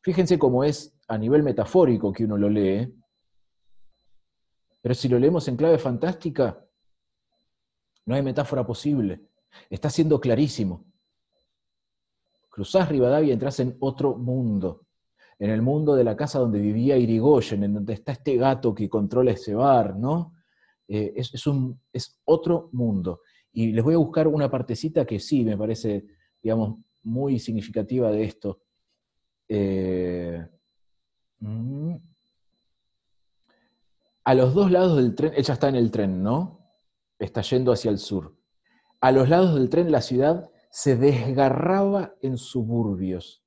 Fíjense cómo es a nivel metafórico que uno lo lee, pero si lo leemos en clave fantástica, no hay metáfora posible. Está siendo clarísimo. Cruzás Rivadavia y entras en otro mundo. En el mundo de la casa donde vivía Irigoyen, en donde está este gato que controla ese bar, ¿no? Es otro mundo. Y les voy a buscar una partecita que sí me parece, digamos, muy significativa de esto. A los dos lados del tren, ella está en el tren, ¿no? Está yendo hacia el sur. A los lados del tren la ciudad se desgarraba en suburbios.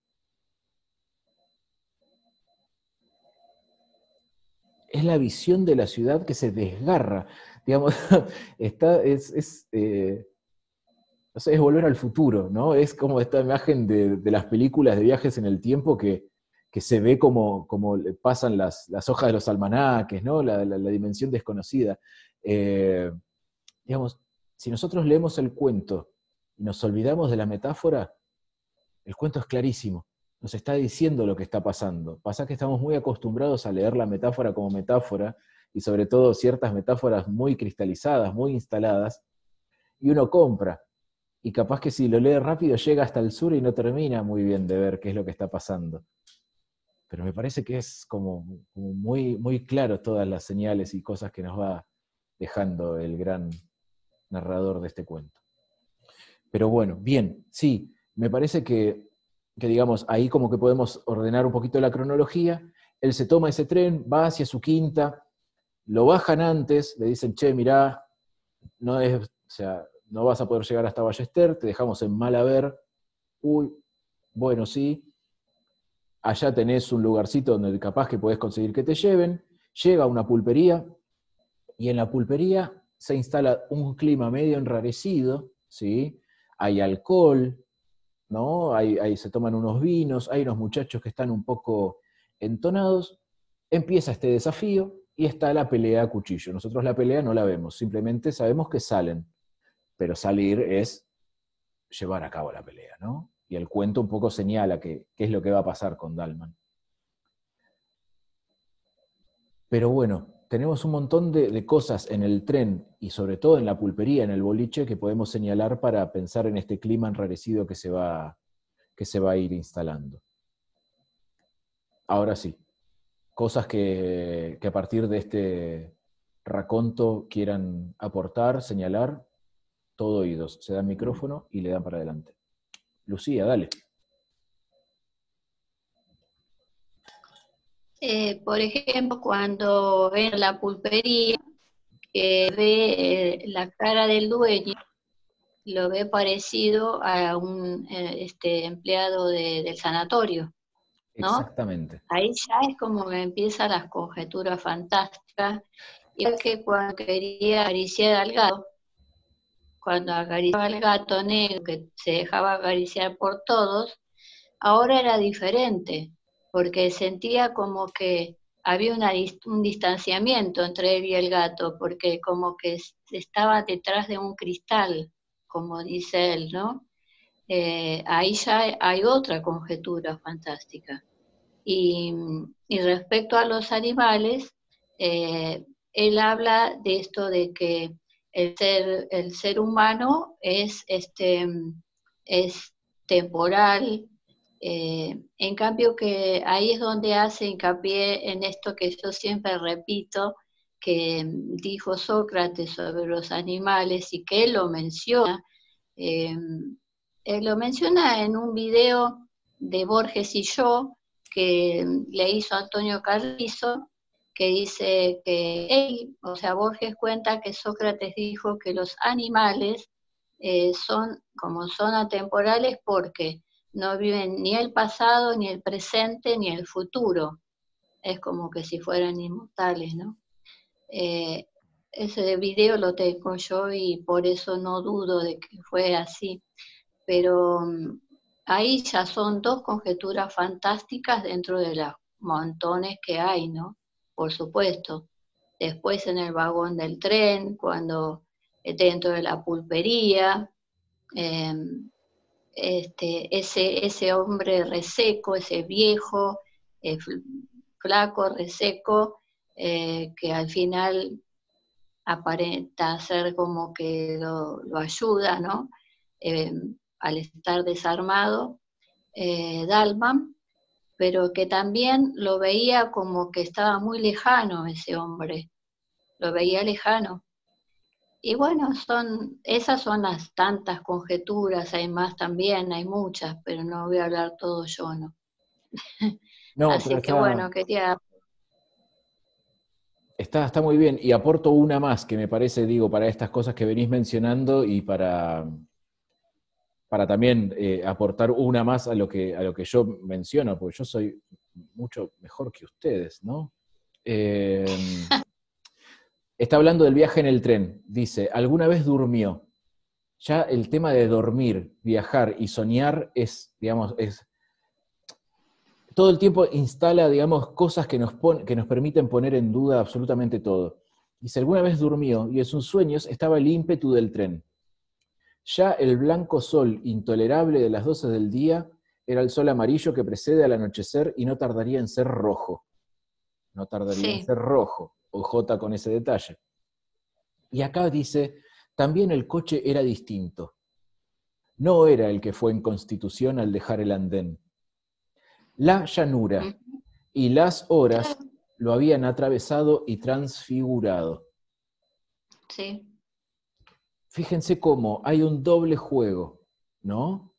Es la visión de la ciudad que se desgarra. Digamos, es volver al futuro, ¿no? Es como esta imagen de las películas de viajes en el tiempo que se ve como pasan las hojas de los almanaques, ¿no? La dimensión desconocida. Digamos, si nosotros leemos el cuento y nos olvidamos de la metáfora, el cuento es clarísimo. Nos está diciendo lo que está pasando. Pasa que estamos muy acostumbrados a leer la metáfora como metáfora, y sobre todo ciertas metáforas muy cristalizadas, muy instaladas, y uno compra y capaz que si lo lee rápido llega hasta el sur y no termina muy bien de ver qué es lo que está pasando. Pero me parece que es como muy, muy claro todas las señales y cosas que nos va dejando el gran narrador de este cuento. Pero bueno, bien, sí, me parece que digamos, ahí como que podemos ordenar un poquito la cronología. Él se toma ese tren, va hacia su quinta, lo bajan antes, le dicen, che, mirá, no vas a poder llegar hasta Ballester, te dejamos en Malaber. Uy, bueno, sí. Allá tenés un lugarcito donde capaz que podés conseguir que te lleven. Llega a una pulpería, y en la pulpería se instala un clima medio enrarecido, ¿sí? Hay alcohol, ¿no? Ahí se toman unos vinos, hay unos muchachos que están un poco entonados. Empieza este desafío y está la pelea a cuchillo. Nosotros la pelea no la vemos, simplemente sabemos que salen, pero salir es llevar a cabo la pelea, ¿no? Y el cuento un poco señala qué es lo que va a pasar con Dalman. Pero bueno, tenemos un montón de cosas en el tren y sobre todo en la pulpería, en el boliche, que podemos señalar para pensar en este clima enrarecido que se va a ir instalando. Ahora sí, cosas que a partir de este raconto quieran aportar, señalar, todo oídos. Se da el micrófono y le dan para adelante. Lucía, dale. Por ejemplo, cuando en la pulpería, ve la cara del dueño, lo ve parecido a un empleado del sanatorio, ¿no? Exactamente. Ahí ya es como que empiezan las conjeturas fantásticas, igual que cuando quería acariciar al gato, cuando acariciaba al gato negro, que se dejaba acariciar por todos, ahora era diferente, porque sentía como que había un distanciamiento entre él y el gato, porque como que estaba detrás de un cristal, como dice él, ¿no? Ahí ya hay otra conjetura fantástica. Y respecto a los animales, él habla de esto de que el ser humano es temporal. En cambio que ahí es donde hace hincapié en esto que yo siempre repito, que dijo Sócrates sobre los animales y que él lo menciona. Él lo menciona en un video de Borges y yo, que le hizo Antonio Carrizo, que dice que él, o sea, Borges cuenta que Sócrates dijo que los animales son atemporales porque no viven ni el pasado, ni el presente, ni el futuro. Es como que si fueran inmortales, ¿no? Ese video lo tengo yo y por eso no dudo de que fue así. Pero ahí ya son dos conjeturas fantásticas dentro de las montones que hay, ¿no? Por supuesto. Después en el vagón del tren, cuando dentro de la pulpería, ese hombre reseco, ese viejo, flaco, reseco, que al final aparenta ser como que lo ayuda, ¿no? Al estar desarmado, Dalman, pero que también lo veía como que estaba muy lejano ese hombre, lo veía lejano. Y bueno, esas son las tantas conjeturas, hay más también, hay muchas, pero no voy a hablar todo yo, ¿no? No, así que bueno, quería... Está muy bien, y aporto una más que me parece, digo, para estas cosas que venís mencionando y para también aportar una más a lo que yo menciono, porque yo soy mucho mejor que ustedes, ¿no? Está hablando del viaje en el tren, dice, ¿alguna vez durmió? Ya el tema de dormir, viajar y soñar es, digamos, todo el tiempo instala, digamos, cosas que nos permiten poner en duda absolutamente todo. Dice, ¿alguna vez durmió? Y en sus sueños estaba el ímpetu del tren. Ya el blanco sol intolerable de las 12 del día era el sol amarillo que precede al anochecer y no tardaría en ser rojo. No tardaría en ser rojo. OJ con ese detalle. Y acá dice, también el coche era distinto. no era el que fue en Constitución al dejar el andén. La llanura y las horas lo habían atravesado y transfigurado. Sí. Fíjense cómo hay un doble juego, ¿no?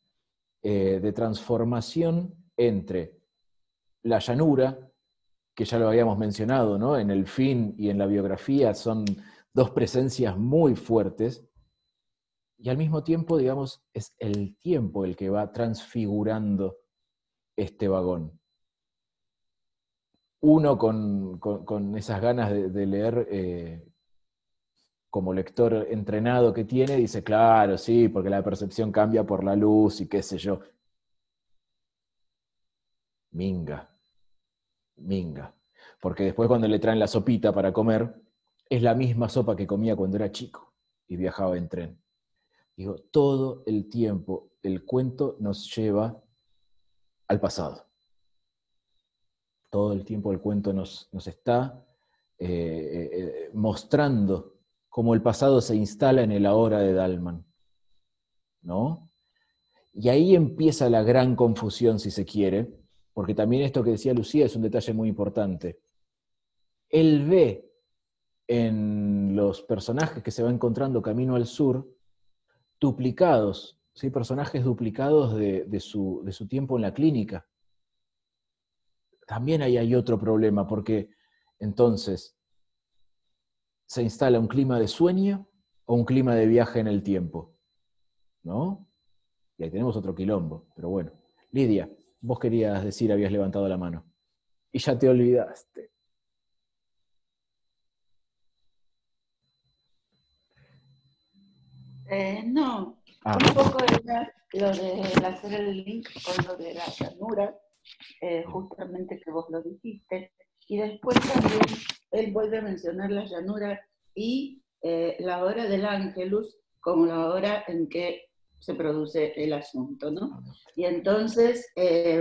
De transformación entre la llanura, que ya lo habíamos mencionado, ¿no? En el fin y en la biografía son dos presencias muy fuertes, y al mismo tiempo, digamos, es el tiempo el que va transfigurando este vagón. Uno con esas ganas de leer, como lector entrenado que tiene, dice, claro, sí, porque la percepción cambia por la luz y qué sé yo. Minga. Porque después cuando le traen la sopita para comer, es la misma sopa que comía cuando era chico y viajaba en tren. Digo, todo el tiempo el cuento nos lleva al pasado. Todo el tiempo el cuento nos está mostrando cómo el pasado se instala en el ahora de Dalman, ¿no? Y ahí empieza la gran confusión, si se quiere, porque también esto que decía Lucía es un detalle muy importante. Él ve en los personajes que se va encontrando camino al sur, duplicados, ¿sí? Personajes duplicados de su tiempo en la clínica. También ahí hay otro problema, porque entonces se instala un clima de sueño o un clima de viaje en el tiempo, ¿no? Y ahí tenemos otro quilombo, pero bueno. Lidia, vos querías decir, habías levantado la mano. Y ya te olvidaste. No, un poco era lo de hacer el link con lo de la llanura, justamente que vos lo dijiste, y después también él vuelve a mencionar la llanura y la hora del Ángelus como la hora en que se produce el asunto, ¿no? Y entonces,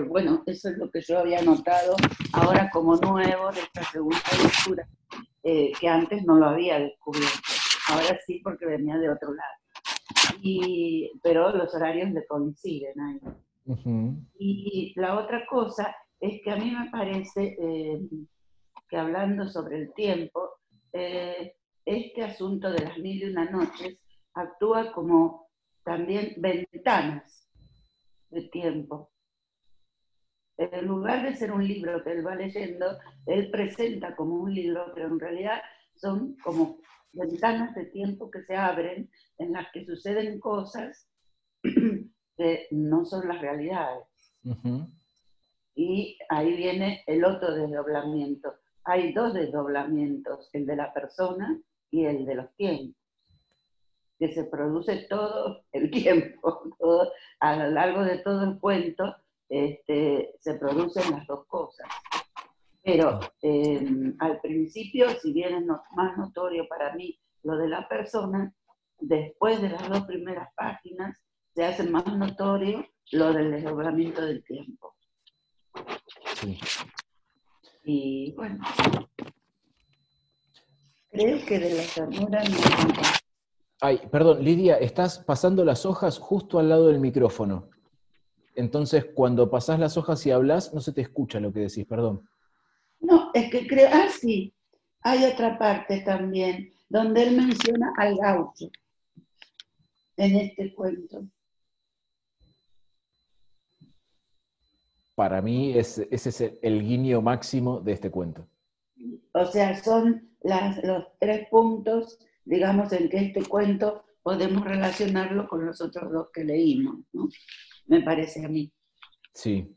bueno, eso es lo que yo había notado ahora como nuevo de esta segunda lectura, que antes no lo había descubierto, ahora sí porque venía de otro lado. Pero los horarios le coinciden ahí. Y la otra cosa es que a mí me parece que hablando sobre el tiempo, este asunto de las 1001 noches actúa como también ventanas de tiempo. En lugar de ser un libro que él va leyendo, él presenta como un libro, pero en realidad son como ventanas de tiempo que se abren, en las que suceden cosas que no son las realidades. Y ahí viene el otro desdoblamiento. Hay dos desdoblamientos, el de la persona y el de los tiempos, que se produce todo el tiempo, todo, a lo largo de todo el cuento, se producen las dos cosas. Pero al principio, si bien es más notorio para mí lo de la persona, después de las dos primeras páginas se hace más notorio lo del desdoblamiento del tiempo. Sí. Y bueno, creo que de la ternura no. Ay, perdón, Lidia, estás pasando las hojas justo al lado del micrófono. Entonces, cuando pasás las hojas y hablas, no se te escucha lo que decís, perdón. No, es que creo, sí, hay otra parte también, donde él menciona al gaucho en este cuento. Para mí, ese es el guiño máximo de este cuento. O sea, son los 3 puntos, digamos, en que este cuento podemos relacionarlo con los otros 2 que leímos, ¿no? Me parece a mí. Sí.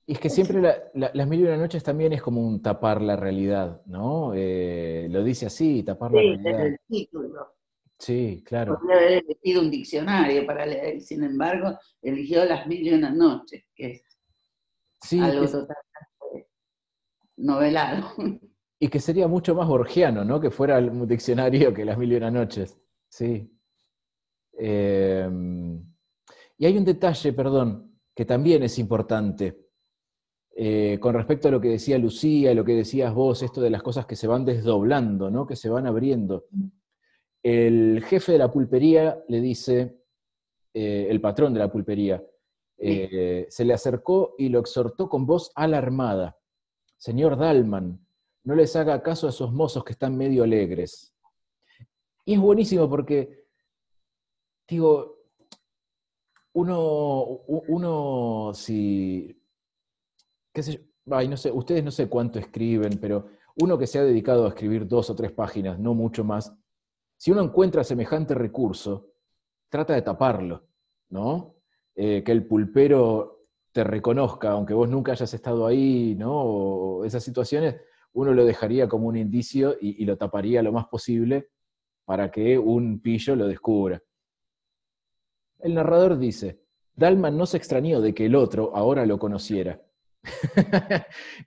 Y es que siempre las 1001 noches también es como un tapar la realidad, ¿no? Lo dice así, tapar la realidad. Desde el título. Sí, claro. Podría haber elegido un diccionario para leer, sin embargo, eligió las 1001 noches, que es algo totalmente novelado. Y que sería mucho más borgiano, ¿no? Que fuera un diccionario que las 1001 noches. Sí. Y hay un detalle, perdón, que también es importante. Con respecto a lo que decía Lucía, lo que decías vos, esto de las cosas que se van desdoblando, ¿no? Que se van abriendo. El jefe de la pulpería le dice, el patrón de la pulpería, se le acercó y lo exhortó con voz alarmada: «Señor Dalman, no les haga caso a esos mozos que están medio alegres». Y es buenísimo porque, digo, uno si, qué sé yo, ay, no sé, ustedes no sé cuánto escriben, pero uno que se ha dedicado a escribir 2 o 3 páginas, no mucho más, si uno encuentra semejante recurso, trata de taparlo, ¿no? Que el pulpero te reconozca, aunque vos nunca hayas estado ahí, ¿no? O esas situaciones, uno lo dejaría como un indicio y lo taparía lo más posible para que un pillo lo descubra. El narrador dice: Dalman no se extrañó de que el otro ahora lo conociera.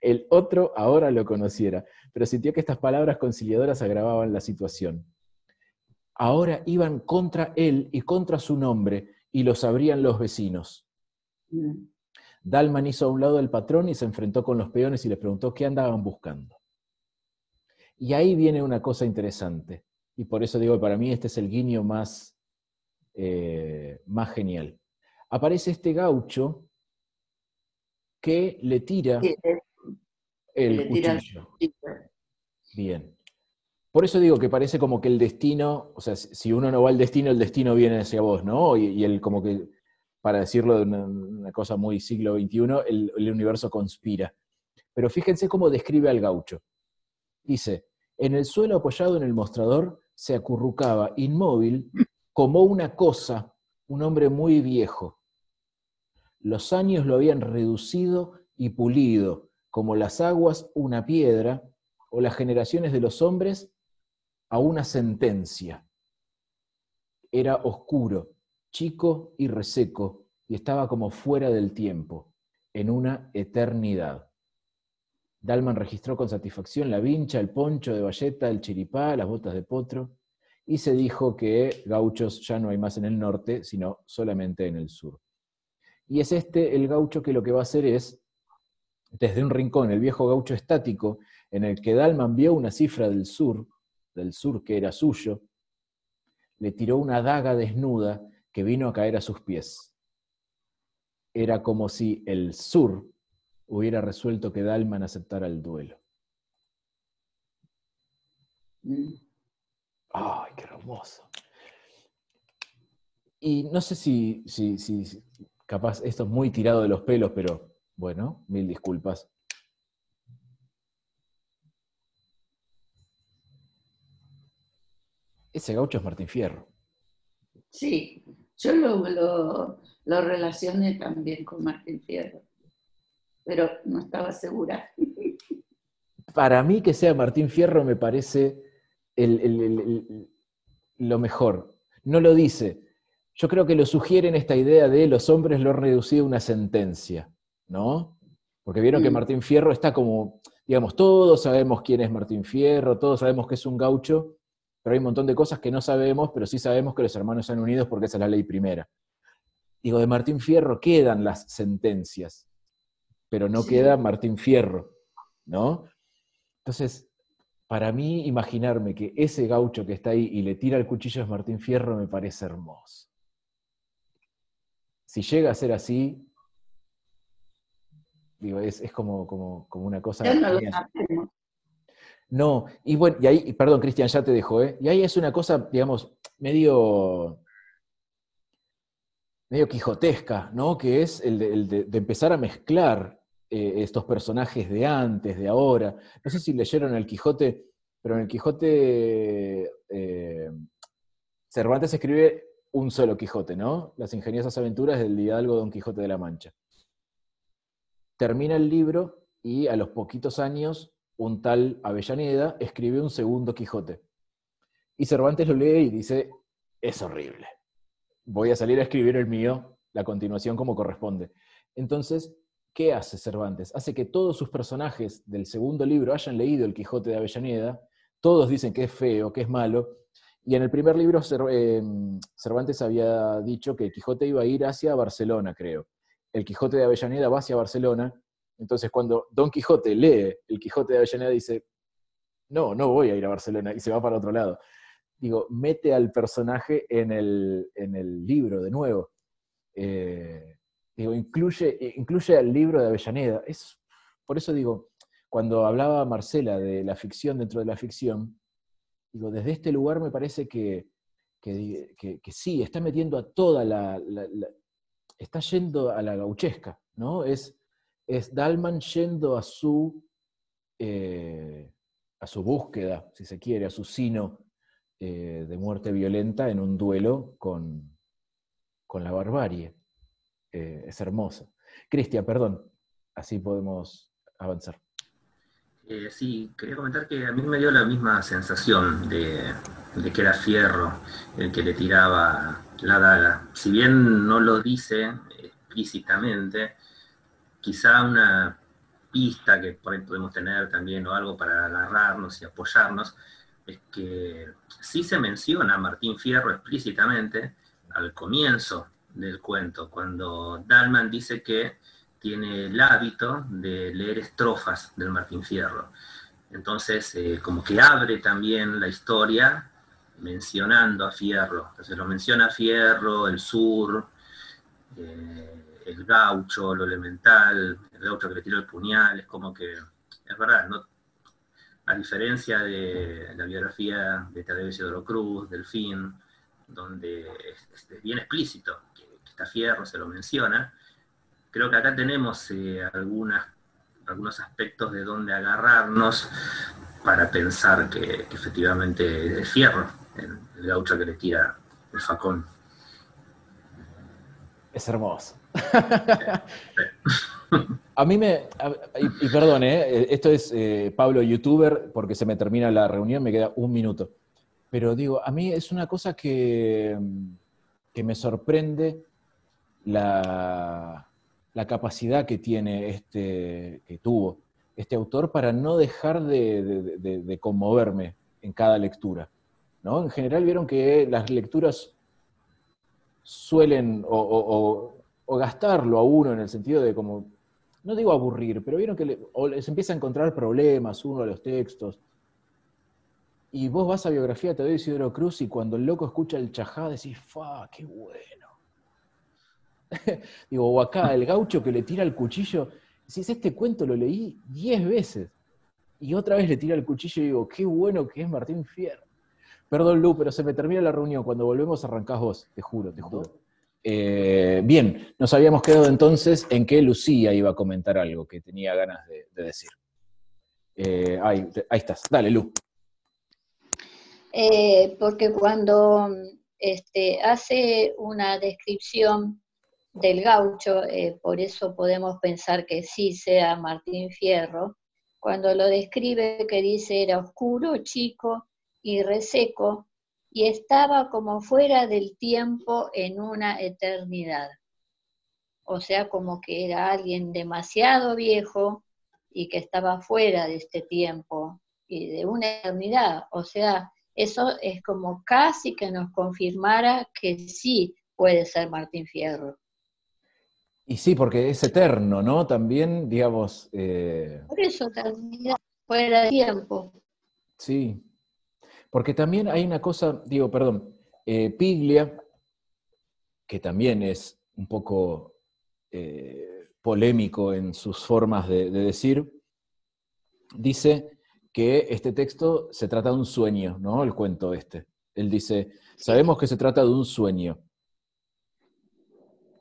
El otro ahora lo conociera, pero sintió que estas palabras conciliadoras agravaban la situación. Ahora iban contra él y contra su nombre, y lo sabrían los vecinos. Dalman hizo a un lado al patrón y se enfrentó con los peones y les preguntó qué andaban buscando. Y ahí viene una cosa interesante, y por eso digo, para mí este es el guiño más genial. Aparece este gaucho que le tira el cuchillo. Bien. Por eso digo que parece como que el destino, o sea, si uno no va al destino, el destino viene hacia vos, ¿no? Y el como que, para decirlo de una cosa muy siglo XXI, el universo conspira. Pero fíjense cómo describe al gaucho. Dice: en el suelo apoyado en el mostrador se acurrucaba, inmóvil, como una cosa, un hombre muy viejo. Los años lo habían reducido y pulido, como las aguas una piedra, o las generaciones de los hombres a una sentencia. Era oscuro, chico y reseco, y estaba como fuera del tiempo, en una eternidad. Dalman registró con satisfacción la vincha, el poncho de bayeta, el chiripá, las botas de potro, y se dijo que gauchos ya no hay más en el norte, sino solamente en el sur. Y es este el gaucho que lo que va a hacer es, desde un rincón, el viejo gaucho estático, en el que Dalman vio una cifra del sur que era suyo, le tiró una daga desnuda que vino a caer a sus pies. Era como si el sur hubiera resuelto que Dalman aceptara el duelo. ¡Ay, qué hermoso! Y no sé si capaz esto es muy tirado de los pelos, pero bueno, mil disculpas. Ese gaucho es Martín Fierro. Sí, yo lo relacioné también con Martín Fierro, pero no estaba segura. Para mí que sea Martín Fierro me parece lo mejor. No lo dice. Yo creo que lo sugiere en esta idea de los hombres lo han reducido a una sentencia, ¿no? Porque vieron que Martín Fierro está como, digamos, todos sabemos quién es Martín Fierro, todos sabemos que es un gaucho, pero hay un montón de cosas que no sabemos, pero sí sabemos que los hermanos están unidos porque esa es la ley primera. Digo, de Martín Fierro quedan las sentencias, pero no queda Martín Fierro, ¿no? Entonces, para mí, imaginarme que ese gaucho que está ahí y le tira el cuchillo es Martín Fierro me parece hermoso. Si llega a ser así, digo, es como una cosa... Ya no lo sabemos. No, y bueno, y ahí, perdón, Cristian, ya te dejo, y ahí es una cosa, digamos, medio quijotesca, ¿no? Que es el de empezar a mezclar estos personajes de antes, de ahora. No sé si leyeron El Quijote, pero en El Quijote Cervantes escribe un solo Quijote, ¿no? Las ingeniosas aventuras del hidalgo Don Quijote de la Mancha. Termina el libro y a los poquitos años un tal Avellaneda escribe un segundo Quijote. Y Cervantes lo lee y dice, es horrible. Voy a salir a escribir el mío, la continuación como corresponde. Entonces, ¿qué hace Cervantes? Hace que todos sus personajes del segundo libro hayan leído el Quijote de Avellaneda, todos dicen que es feo, que es malo, y en el primer libro Cervantes había dicho que el Quijote iba a ir hacia Barcelona, creo. El Quijote de Avellaneda va hacia Barcelona, entonces cuando Don Quijote lee el Quijote de Avellaneda dice, no voy a ir a Barcelona, y se va para otro lado. Digo, mete al personaje en el libro de nuevo. digo, incluye al libro de Avellaneda. Por eso digo, cuando hablaba Marcela de la ficción dentro de la ficción, digo, desde este lugar me parece que sí, está metiendo a toda está yendo a la gauchesca, ¿no? Es Dalman yendo a su búsqueda, si se quiere, a su sino de muerte violenta en un duelo con la barbarie. Es hermosa. Cristian, perdón, así podemos avanzar. Sí, quería comentar que a mí me dio la misma sensación de que era Fierro el que le tiraba la daga. Si bien no lo dice explícitamente, quizá una pista que por ahí podemos tener también o algo para agarrarnos y apoyarnos, es que sí se menciona a Martín Fierro explícitamente al comienzo del cuento, cuando Dalman dice que tiene el hábito de leer estrofas del Martín Fierro. Entonces, como que abre también la historia mencionando a Fierro. Entonces lo menciona Fierro, el sur, el gaucho, lo elemental, el gaucho que le tiró el puñal. Es como que, es verdad, ¿no? A diferencia de la biografía de Tadeo Isidoro Cruz, Delfín, donde es bien explícito que está Fierro, se lo menciona. Creo que acá tenemos algunos aspectos de donde agarrarnos para pensar que efectivamente es Fierro, el gaucho que le tira el facón. Es hermoso. A mí y perdón, esto es Pablo YouTuber, porque se me termina la reunión, me queda un minuto. Pero digo, a mí es una cosa que me sorprende la capacidad que tiene que tuvo este autor para no dejar de conmoverme en cada lectura, ¿no? En general vieron que las lecturas suelen o gastarlo a uno en el sentido de como, no digo aburrir, pero vieron que les empieza a encontrar problemas uno a los textos. Y vos vas a biografía de Tadeo Isidoro Cruz y cuando el loco escucha el chajá decís, ¡fa, qué bueno! Digo, o acá, el gaucho que le tira el cuchillo, decís, este cuento lo leí 10 veces. Y otra vez le tira el cuchillo y digo, qué bueno que es Martín Fierro. Perdón, Lu, pero se me termina la reunión. Cuando volvemos arrancás vos, te juro. Bien, nos habíamos quedado entonces en que Lucía iba a comentar algo que tenía ganas de decir. Ahí estás. Dale, Lu. Porque cuando hace una descripción del gaucho, por eso podemos pensar que sí sea Martín Fierro, cuando lo describe que dice era oscuro, chico y reseco, y estaba como fuera del tiempo en una eternidad. O sea, como que era alguien demasiado viejo y que estaba fuera de este tiempo y de una eternidad. O sea, eso es como casi que nos confirmara que sí puede ser Martín Fierro. Y sí, porque es eterno, ¿no? También, digamos... Por eso, eternidad, fuera de tiempo. Sí, porque también hay una cosa, digo, perdón, Piglia, que también es un poco polémico en sus formas de decir, dice que este texto se trata de un sueño, ¿no? El cuento este. Él dice, sabemos que se trata de un sueño.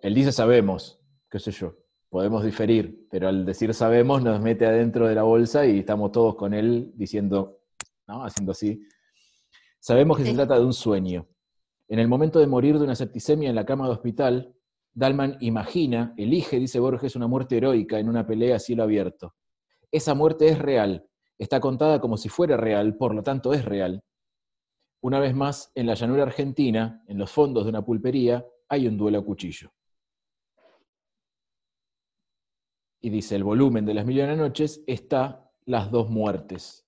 Él dice sabemos, qué sé yo, podemos diferir, pero al decir sabemos nos mete adentro de la bolsa y estamos todos con él diciendo, ¿no? Haciendo así. Sabemos que se trata de un sueño. En el momento de morir de una septicemia en la cama de hospital, Dalman elige, dice Borges, una muerte heroica en una pelea a cielo abierto. Esa muerte es real, está contada como si fuera real, por lo tanto es real. Una vez más, en la llanura argentina, en los fondos de una pulpería, hay un duelo a cuchillo. Y dice, el volumen de Las Mil y Una Noches está en las dos muertes.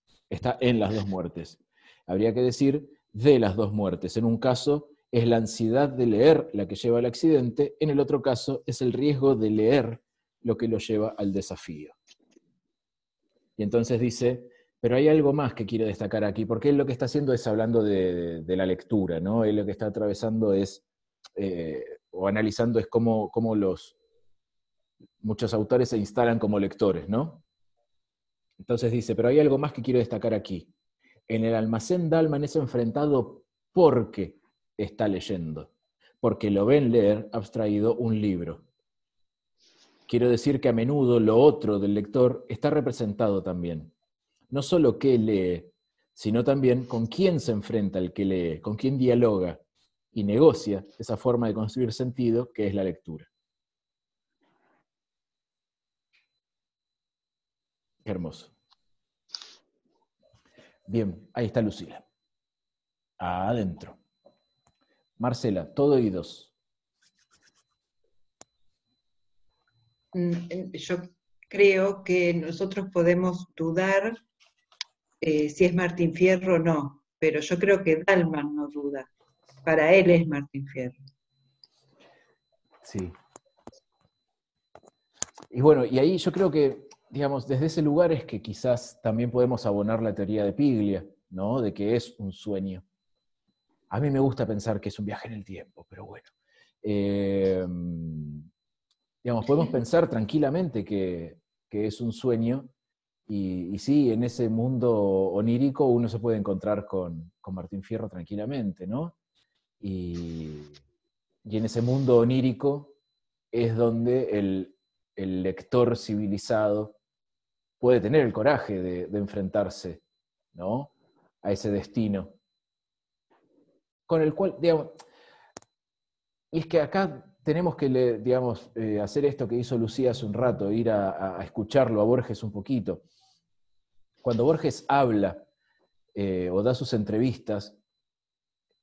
Habría que decir de las dos muertes. En un caso es la ansiedad de leer la que lleva al accidente, en el otro caso es el riesgo de leer lo que lo lleva al desafío. Y entonces dice, pero hay algo más que quiero destacar aquí, porque él lo que está haciendo es hablando de la lectura, ¿no? Él lo que está atravesando es o analizando es cómo muchos autores se instalan como lectores, ¿no? Entonces dice, pero hay algo más que quiero destacar aquí. En el almacén Dalman es enfrentado porque está leyendo, porque lo ven leer abstraído un libro. Quiero decir que a menudo lo otro del lector está representado también. No solo qué lee, sino también con quién se enfrenta el que lee, con quién dialoga y negocia esa forma de construir sentido que es la lectura. Qué hermoso. Bien, ahí está Lucila. Adentro. Marcela, todo oídos. Yo creo que nosotros podemos dudar si es Martín Fierro o no, pero yo creo que Dalman no duda. Para él es Martín Fierro. Sí. Y bueno, y ahí yo creo que, digamos, desde ese lugar es que quizás también podemos abonar la teoría de Piglia, ¿no? De que es un sueño. A mí me gusta pensar que es un viaje en el tiempo, pero bueno. Digamos, podemos pensar tranquilamente que es un sueño, y sí, en ese mundo onírico uno se puede encontrar con Martín Fierro tranquilamente, ¿no? Y en ese mundo onírico es donde el lector civilizado puede tener el coraje de enfrentarse, ¿no? A ese destino. Con el cual, digamos, y es que acá tenemos que, digamos, hacer esto que hizo Lucía hace un rato, ir a escucharlo a Borges un poquito. Cuando Borges habla o da sus entrevistas,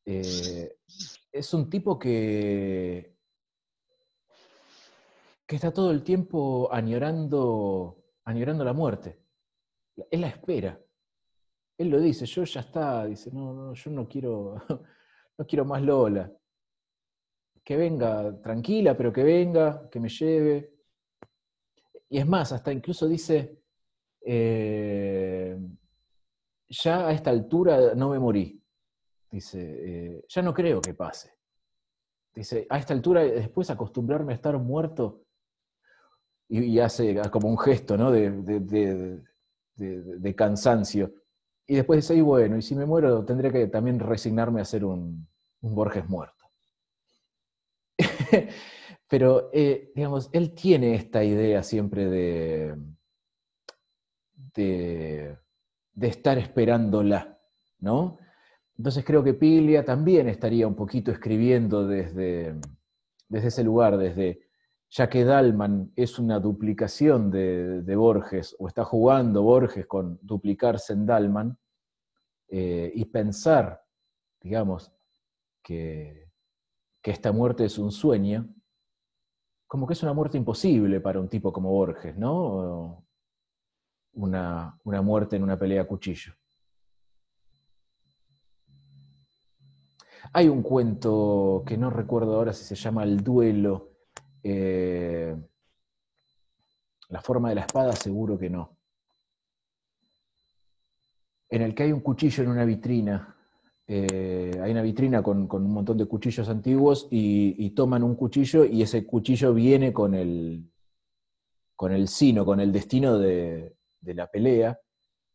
es un tipo que está todo el tiempo añorando la muerte. Él la espera. Él lo dice, yo ya está, dice, no, yo no quiero más Lola. Que venga tranquila, pero que venga, que me lleve. Y es más, hasta incluso dice, ya a esta altura no me morí. Dice, ya no creo que pase. Dice, a esta altura, después acostumbrarme a estar muerto, y hace como un gesto, ¿no? de cansancio. Y después dice, y bueno, y si me muero, tendré que también resignarme a ser un Borges muerto. Pero, digamos, él tiene esta idea siempre de estar esperándola, ¿no? Entonces creo que Piglia también estaría un poquito escribiendo desde ese lugar, ya que Dalman es una duplicación de Borges, o está jugando Borges con duplicarse en Dalman, y pensar, digamos, que esta muerte es un sueño, como que es una muerte imposible para un tipo como Borges, ¿no? Una muerte en una pelea a cuchillo. Hay un cuento que no recuerdo ahora si se llama El duelo. La forma de la espada seguro que no. En el que hay un cuchillo en una vitrina. Hay una vitrina con un montón de cuchillos antiguos, y toman un cuchillo, y ese cuchillo viene con el sino, con el destino de la pelea,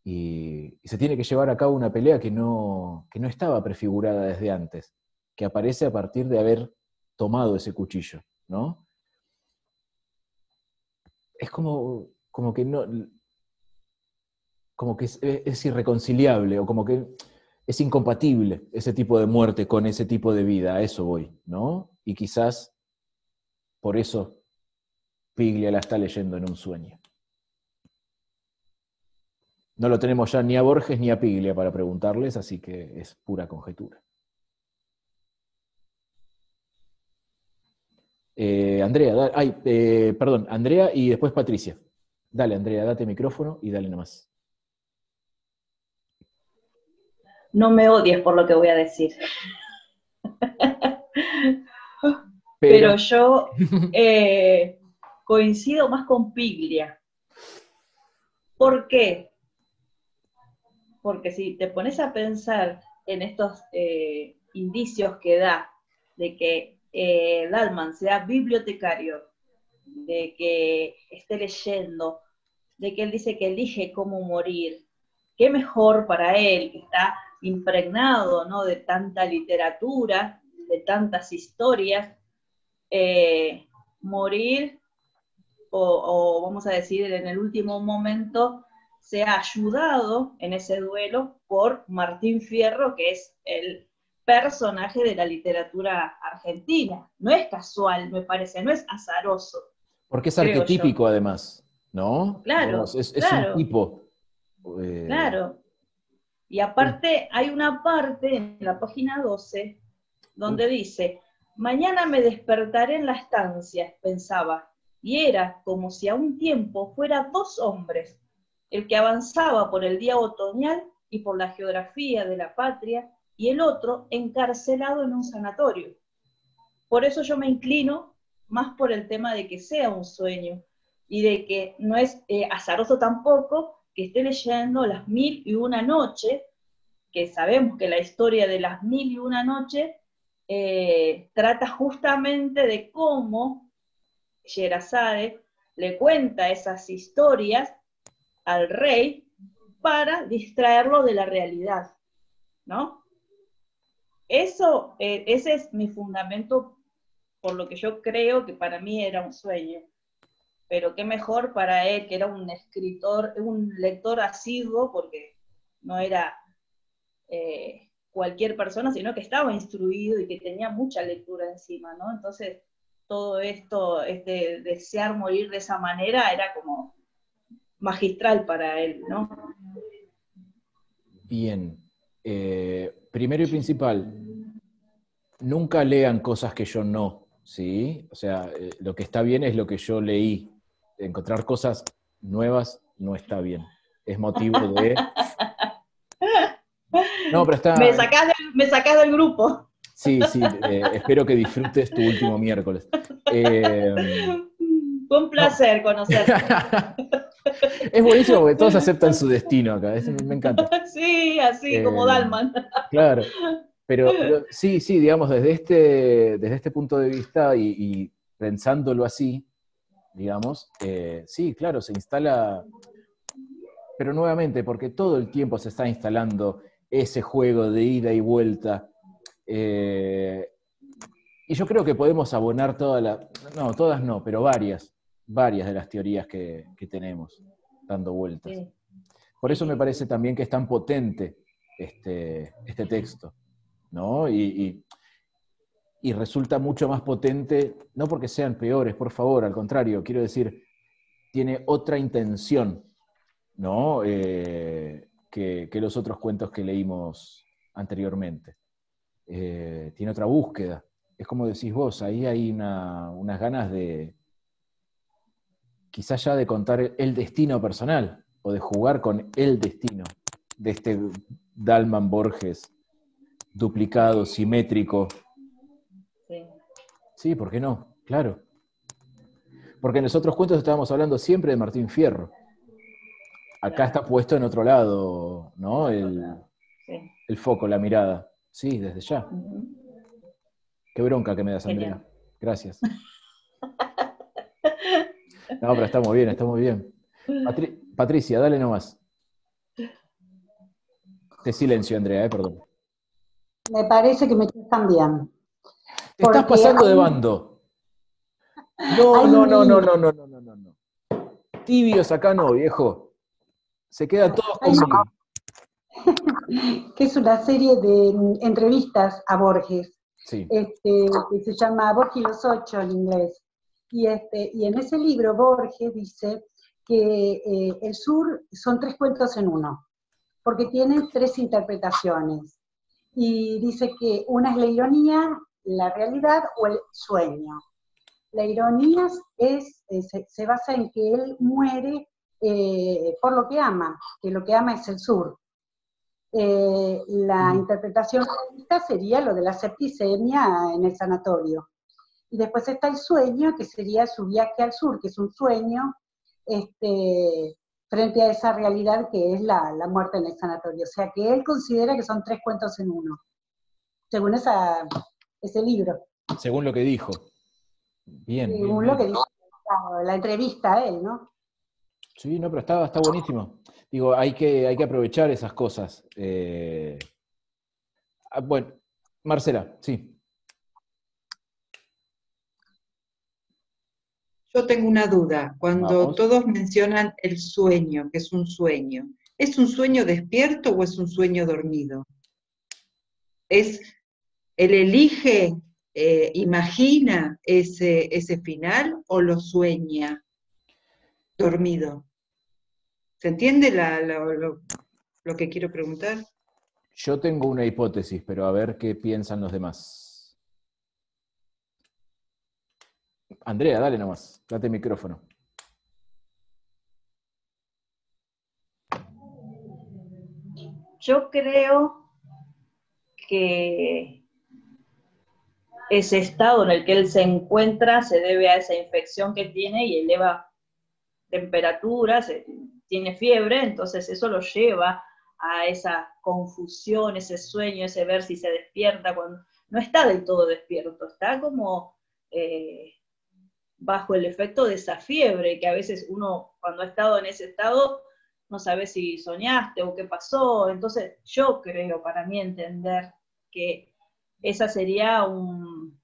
y se tiene que llevar a cabo una pelea que no estaba prefigurada desde antes, que aparece a partir de haber tomado ese cuchillo, ¿no? Es como que no, como que es irreconciliable, o como que es incompatible ese tipo de muerte con ese tipo de vida, a eso voy, ¿no? Y quizás por eso Piglia la está leyendo en un sueño. No lo tenemos ya ni a Borges ni a Piglia para preguntarles, así que es pura conjetura. Andrea, perdón, Andrea y después Patricia. Dale, Andrea, date micrófono y dale nomás. No me odies por lo que voy a decir. Pero yo coincido más con Piglia. ¿Por qué? Porque si te pones a pensar en estos indicios que da de que Dalman sea bibliotecario, de que esté leyendo, de que él dice que elige cómo morir, qué mejor para él, que está impregnado, ¿no?, de tanta literatura, de tantas historias, morir, o vamos a decir, en el último momento, sea ayudado en ese duelo por Martín Fierro, que es el personaje de la literatura argentina. No es casual, me parece, no es azaroso. Porque es arquetípico además, ¿no? Claro, Digamos, es claro. un tipo. Claro. Y aparte hay una parte en la página 12 donde dice, mañana me despertaré en la estancia, pensaba, y era como si a un tiempo fuera dos hombres, el que avanzaba por el día otoñal y por la geografía de la patria, y el otro encarcelado en un sanatorio. Por eso yo me inclino más por el tema de que sea un sueño, y de que no es azaroso tampoco que esté leyendo Las Mil y Una Noche, que sabemos que la historia de Las Mil y Una Noche trata justamente de cómo Sherazade le cuenta esas historias al rey para distraerlo de la realidad, ¿no? Eso, ese es mi fundamento, por lo que yo creo que para mí era un sueño. Pero qué mejor para él, que era un escritor, un lector asiduo, porque no era cualquier persona, sino que estaba instruido y que tenía mucha lectura encima, ¿no? Entonces, todo esto, este desear morir de esa manera, era como magistral para él, ¿no? Bien. Primero y principal, nunca lean cosas que yo no, ¿sí? O sea, lo que está bien es lo que yo leí. Encontrar cosas nuevas no está bien. Es motivo de... No, pero está... Me sacás del grupo. Sí, sí, espero que disfrutes tu último miércoles. Fue un placer conocerte. Es buenísimo porque todos aceptan su destino acá, me encanta. Sí, así como Dalman. Claro, pero sí, digamos, desde este punto de vista y pensándolo así, digamos, sí, claro, se instala, pero nuevamente, porque todo el tiempo se está instalando ese juego de ida y vuelta, y yo creo que podemos abonar no, todas no, pero varias de las teorías que tenemos dando vueltas. Sí. Por eso me parece también que es tan potente este texto, ¿no? Y resulta mucho más potente, no porque sean peores, por favor, al contrario, quiero decir, tiene otra intención, ¿no? Que los otros cuentos que leímos anteriormente. Tiene otra búsqueda. Es como decís vos, ahí hay unas ganas de, quizás ya de contar el destino personal, o de jugar con el destino de este Dalman Borges, duplicado, simétrico. Sí. Sí, ¿por qué no? Claro. Porque en los otros cuentos estábamos hablando siempre de Martín Fierro. Acá está puesto en otro lado, ¿no? El foco, la mirada. Sí, desde ya. Qué bronca que me das, Andrea. Genial. Gracias. No, pero está muy bien, está muy bien. Patricia, dale nomás. Te silencio, Andrea, perdón. Me parece que me también. Te estás pasando de bando. No. Tibios acá no, viejo. Se quedan todos conmigo. Que es una serie de entrevistas a Borges, Sí. que se llama Borges y los Ocho en inglés. Y en ese libro Borges dice que el sur son tres cuentos en uno, porque tienen tres interpretaciones. Y dice que una es la ironía, la realidad o el sueño. La ironía se basa en que él muere por lo que ama, que lo que ama es el sur. La interpretación realista sería lo de la septicemia en el sanatorio. Y después está el sueño, que sería su viaje al sur, que es un sueño frente a esa realidad que es la muerte en el sanatorio. O sea que él considera que son tres cuentos en uno, según ese libro. Según lo que dijo. Bien. Según lo que dijo la entrevista a él, ¿no? Sí, no, pero está buenísimo. Digo, hay que aprovechar esas cosas. Bueno, Marcela, sí. Yo tengo una duda. Cuando Vamos. todos mencionan el sueño, que ¿es un sueño despierto o es un sueño dormido? ¿Él elige, imagina ese final o lo sueña dormido? ¿Se entiende lo que quiero preguntar? Yo tengo una hipótesis, pero a ver qué piensan los demás. Andrea, dale nomás, date el micrófono. Yo creo que ese estado en el que él se encuentra se debe a esa infección que tiene y eleva temperaturas, tiene fiebre, entonces eso lo lleva a esa confusión, ese sueño, ese ver si se despierta cuando no está del todo despierto, está como bajo el efecto de esa fiebre, que a veces uno cuando ha estado en ese estado no sabe si soñaste o qué pasó. Entonces yo creo, para mí entender, que esa sería un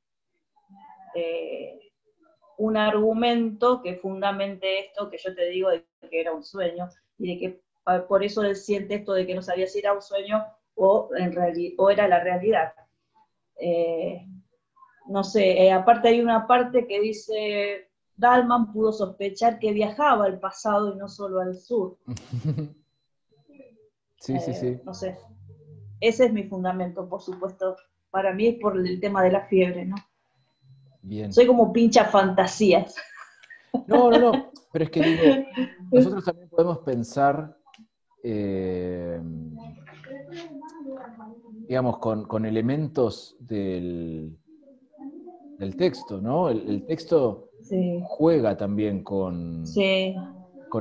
argumento que fundamente esto que yo te digo de que era un sueño, y de que por eso él siente esto de que no sabía si era un sueño o era la realidad. No sé, aparte hay una parte que dice, Dalman pudo sospechar que viajaba al pasado y no solo al sur. Sí. No sé, ese es mi fundamento, por supuesto, para mí es por el tema de la fiebre, ¿no? Bien. Soy como pincha fantasías. No, pero es que digo, nosotros también podemos pensar, digamos, con elementos del texto, ¿no? El texto Sí. juega también con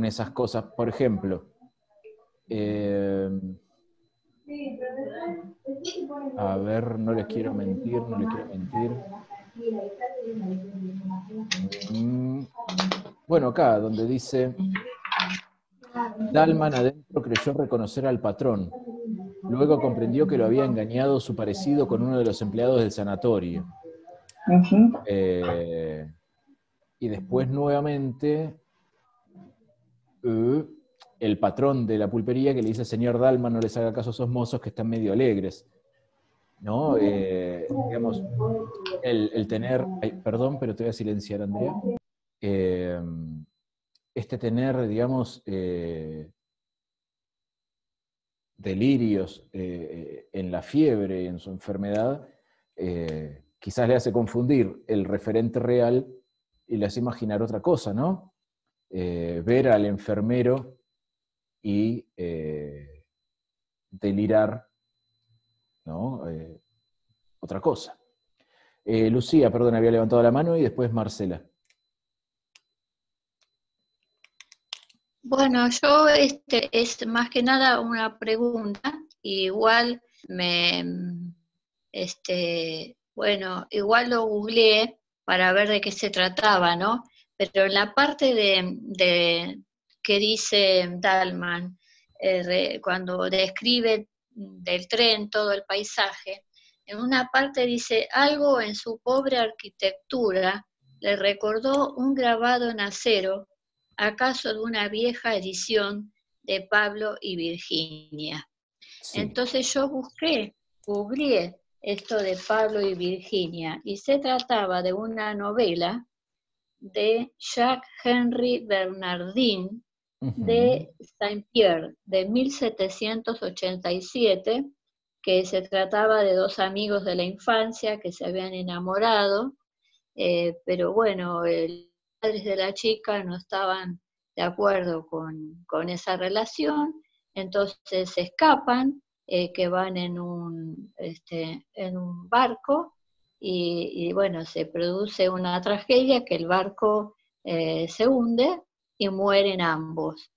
esas cosas. Por ejemplo, a ver, no les quiero mentir. Bueno, acá, donde dice, Dalman adentro creyó reconocer al patrón. Luego comprendió que lo había engañado su parecido con uno de los empleados del sanatorio. Y después nuevamente el patrón de la pulpería que le dice, señor Dalman, no les haga caso a esos mozos que están medio alegres. ¿No? Digamos, el tener... Ay, perdón, pero te voy a silenciar, Andrea. Tener, digamos, delirios en la fiebre, en su enfermedad, quizás le hace confundir el referente real y le hace imaginar otra cosa, ¿no? Ver al enfermero y delirar, ¿no? Otra cosa. Lucía, perdón, había levantado la mano, y después Marcela. Bueno, yo es más que nada una pregunta, igual igual lo googleé para ver de qué se trataba, ¿no? Pero en la parte de que dice Dalman, cuando describe del tren todo el paisaje, en una parte dice, algo en su pobre arquitectura le recordó un grabado en acero, acaso de una vieja edición de Pablo y Virginia. Sí. Entonces yo googleé esto de Pablo y Virginia, y se trataba de una novela de Jacques-Henri Bernardin, de Saint-Pierre, de 1787, que se trataba de dos amigos de la infancia que se habían enamorado, pero bueno, los padres de la chica no estaban de acuerdo con esa relación, entonces se escapan, que van en un barco, y bueno, se produce una tragedia que el barco se hunde y mueren ambos.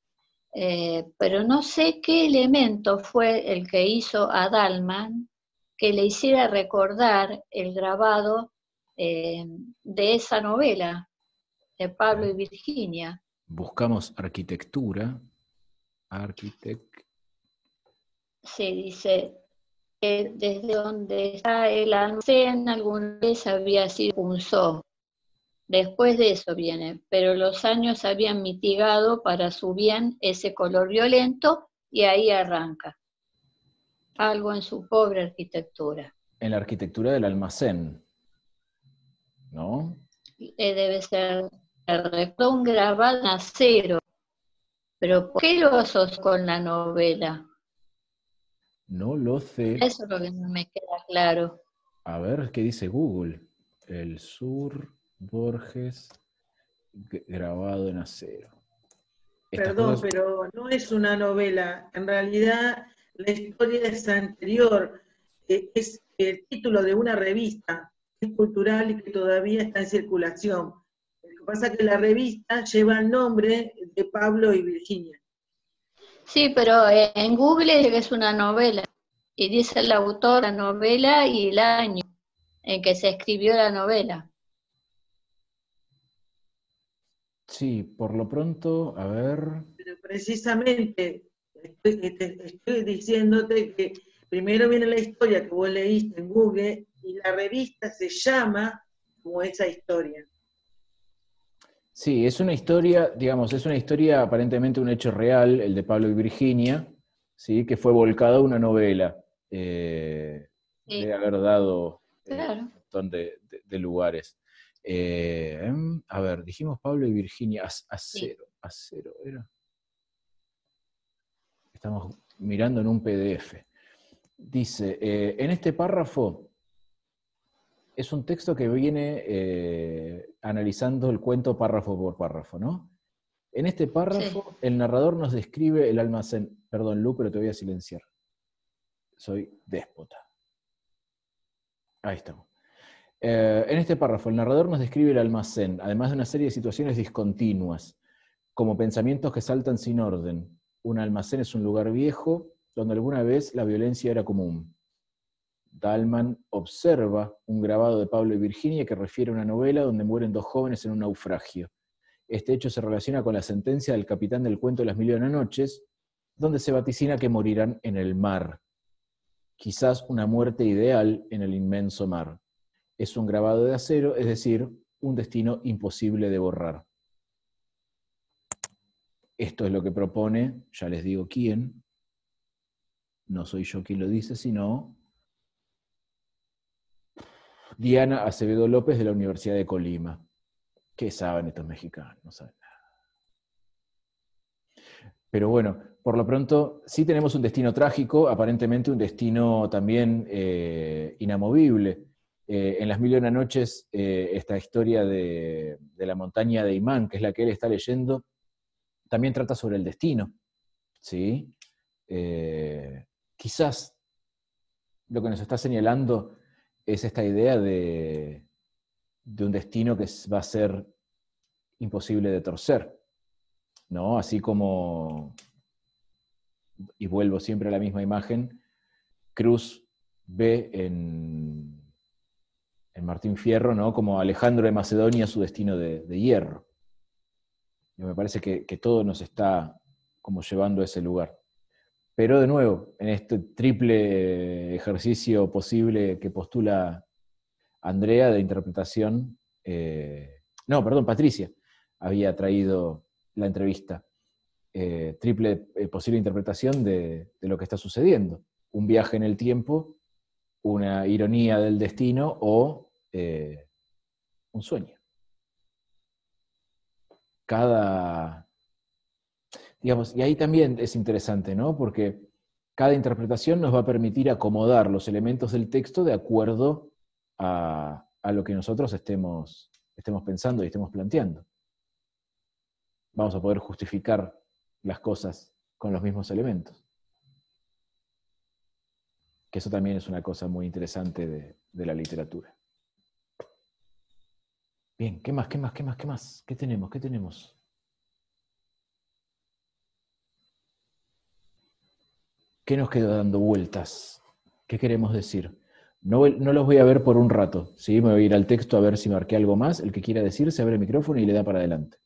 Pero no sé qué elemento fue el que hizo a Dalman que le hiciera recordar el grabado de esa novela, de Pablo y Virginia. Buscamos arquitectura. Se dice que desde donde está el almacén alguna vez había sido un zoo. Después de eso viene, pero los años habían mitigado para su bien ese color violento y ahí arranca. Algo en su pobre arquitectura. En la arquitectura del almacén, ¿no? Debe ser un grabado en acero. Pero ¿por qué lo asocio con la novela? No lo sé. Eso es lo que no me queda claro. A ver, ¿qué dice Google? El Sur, Borges, grabado en acero. Perdón, pero no es una novela. En realidad, la historia es anterior. Es el título de una revista, es cultural y que todavía está en circulación. Lo que pasa es que la revista lleva el nombre de Pablo y Virginia. Sí, pero en Google dice que es una novela. Y dice el autor la novela y el año en que se escribió la novela. Sí, por lo pronto, a ver. Pero precisamente estoy diciéndote que primero viene la historia que vos leíste en Google y la revista se llama como esa historia. Sí, es una historia, digamos, es una historia aparentemente un hecho real, el de Pablo y Virginia, ¿sí? Que fue volcado a una novela. Sí. Debe haber dado Claro. un montón de lugares. A ver, dijimos Pablo y Virginia, acero, Sí. acero, ¿era? Estamos mirando en un PDF. Dice, en este párrafo es un texto que viene analizando el cuento párrafo por párrafo, ¿no? En este párrafo, sí, el narrador nos describe el almacén. Perdón, Lu, pero te voy a silenciar. Soy déspota. Ahí estamos. En este párrafo, el narrador nos describe el almacén, además de una serie de situaciones discontinuas, como pensamientos que saltan sin orden. Un almacén es un lugar viejo donde alguna vez la violencia era común. Dalman observa un grabado de Pablo y Virginia que refiere a una novela donde mueren dos jóvenes en un naufragio. Este hecho se relaciona con la sentencia del capitán del cuento de las mil y una noches, donde se vaticina que morirán en el mar. Quizás una muerte ideal en el inmenso mar. Es un grabado de acero, es decir, un destino imposible de borrar. Esto es lo que propone, ya les digo quién, no soy yo quien lo dice, sino Diana Acevedo López de la Universidad de Colima. ¿Qué saben estos mexicanos? No saben nada. Pero bueno, por lo pronto sí tenemos un destino trágico, aparentemente un destino también inamovible. En las mil y una noches, esta historia de la montaña de Imán, que es la que él está leyendo, también trata sobre el destino, ¿sí? Quizás lo que nos está señalando es esta idea de un destino que va a ser imposible de torcer, ¿no? Así como, y vuelvo siempre a la misma imagen, Cruz ve en Martín Fierro, ¿no? Como Alejandro de Macedonia su destino de hierro. Y me parece que todo nos está como llevando a ese lugar. Pero de nuevo, en este triple ejercicio posible que postula Andrea de interpretación, Patricia había traído la entrevista, triple posible interpretación de lo que está sucediendo. Un viaje en el tiempo, una ironía del destino o un sueño. Digamos, y ahí también es interesante, ¿no? Porque cada interpretación nos va a permitir acomodar los elementos del texto de acuerdo a lo que nosotros estemos pensando y estemos planteando. Vamos a poder justificar las cosas con los mismos elementos. Que eso también es una cosa muy interesante de la literatura. Bien, ¿qué más? ¿Qué tenemos? ¿Qué nos quedó dando vueltas? ¿Qué queremos decir? No, no los voy a ver por un rato, ¿sí? Me voy a ir al texto a ver si marqué algo más. El que quiera decir se abre el micrófono y le da para adelante.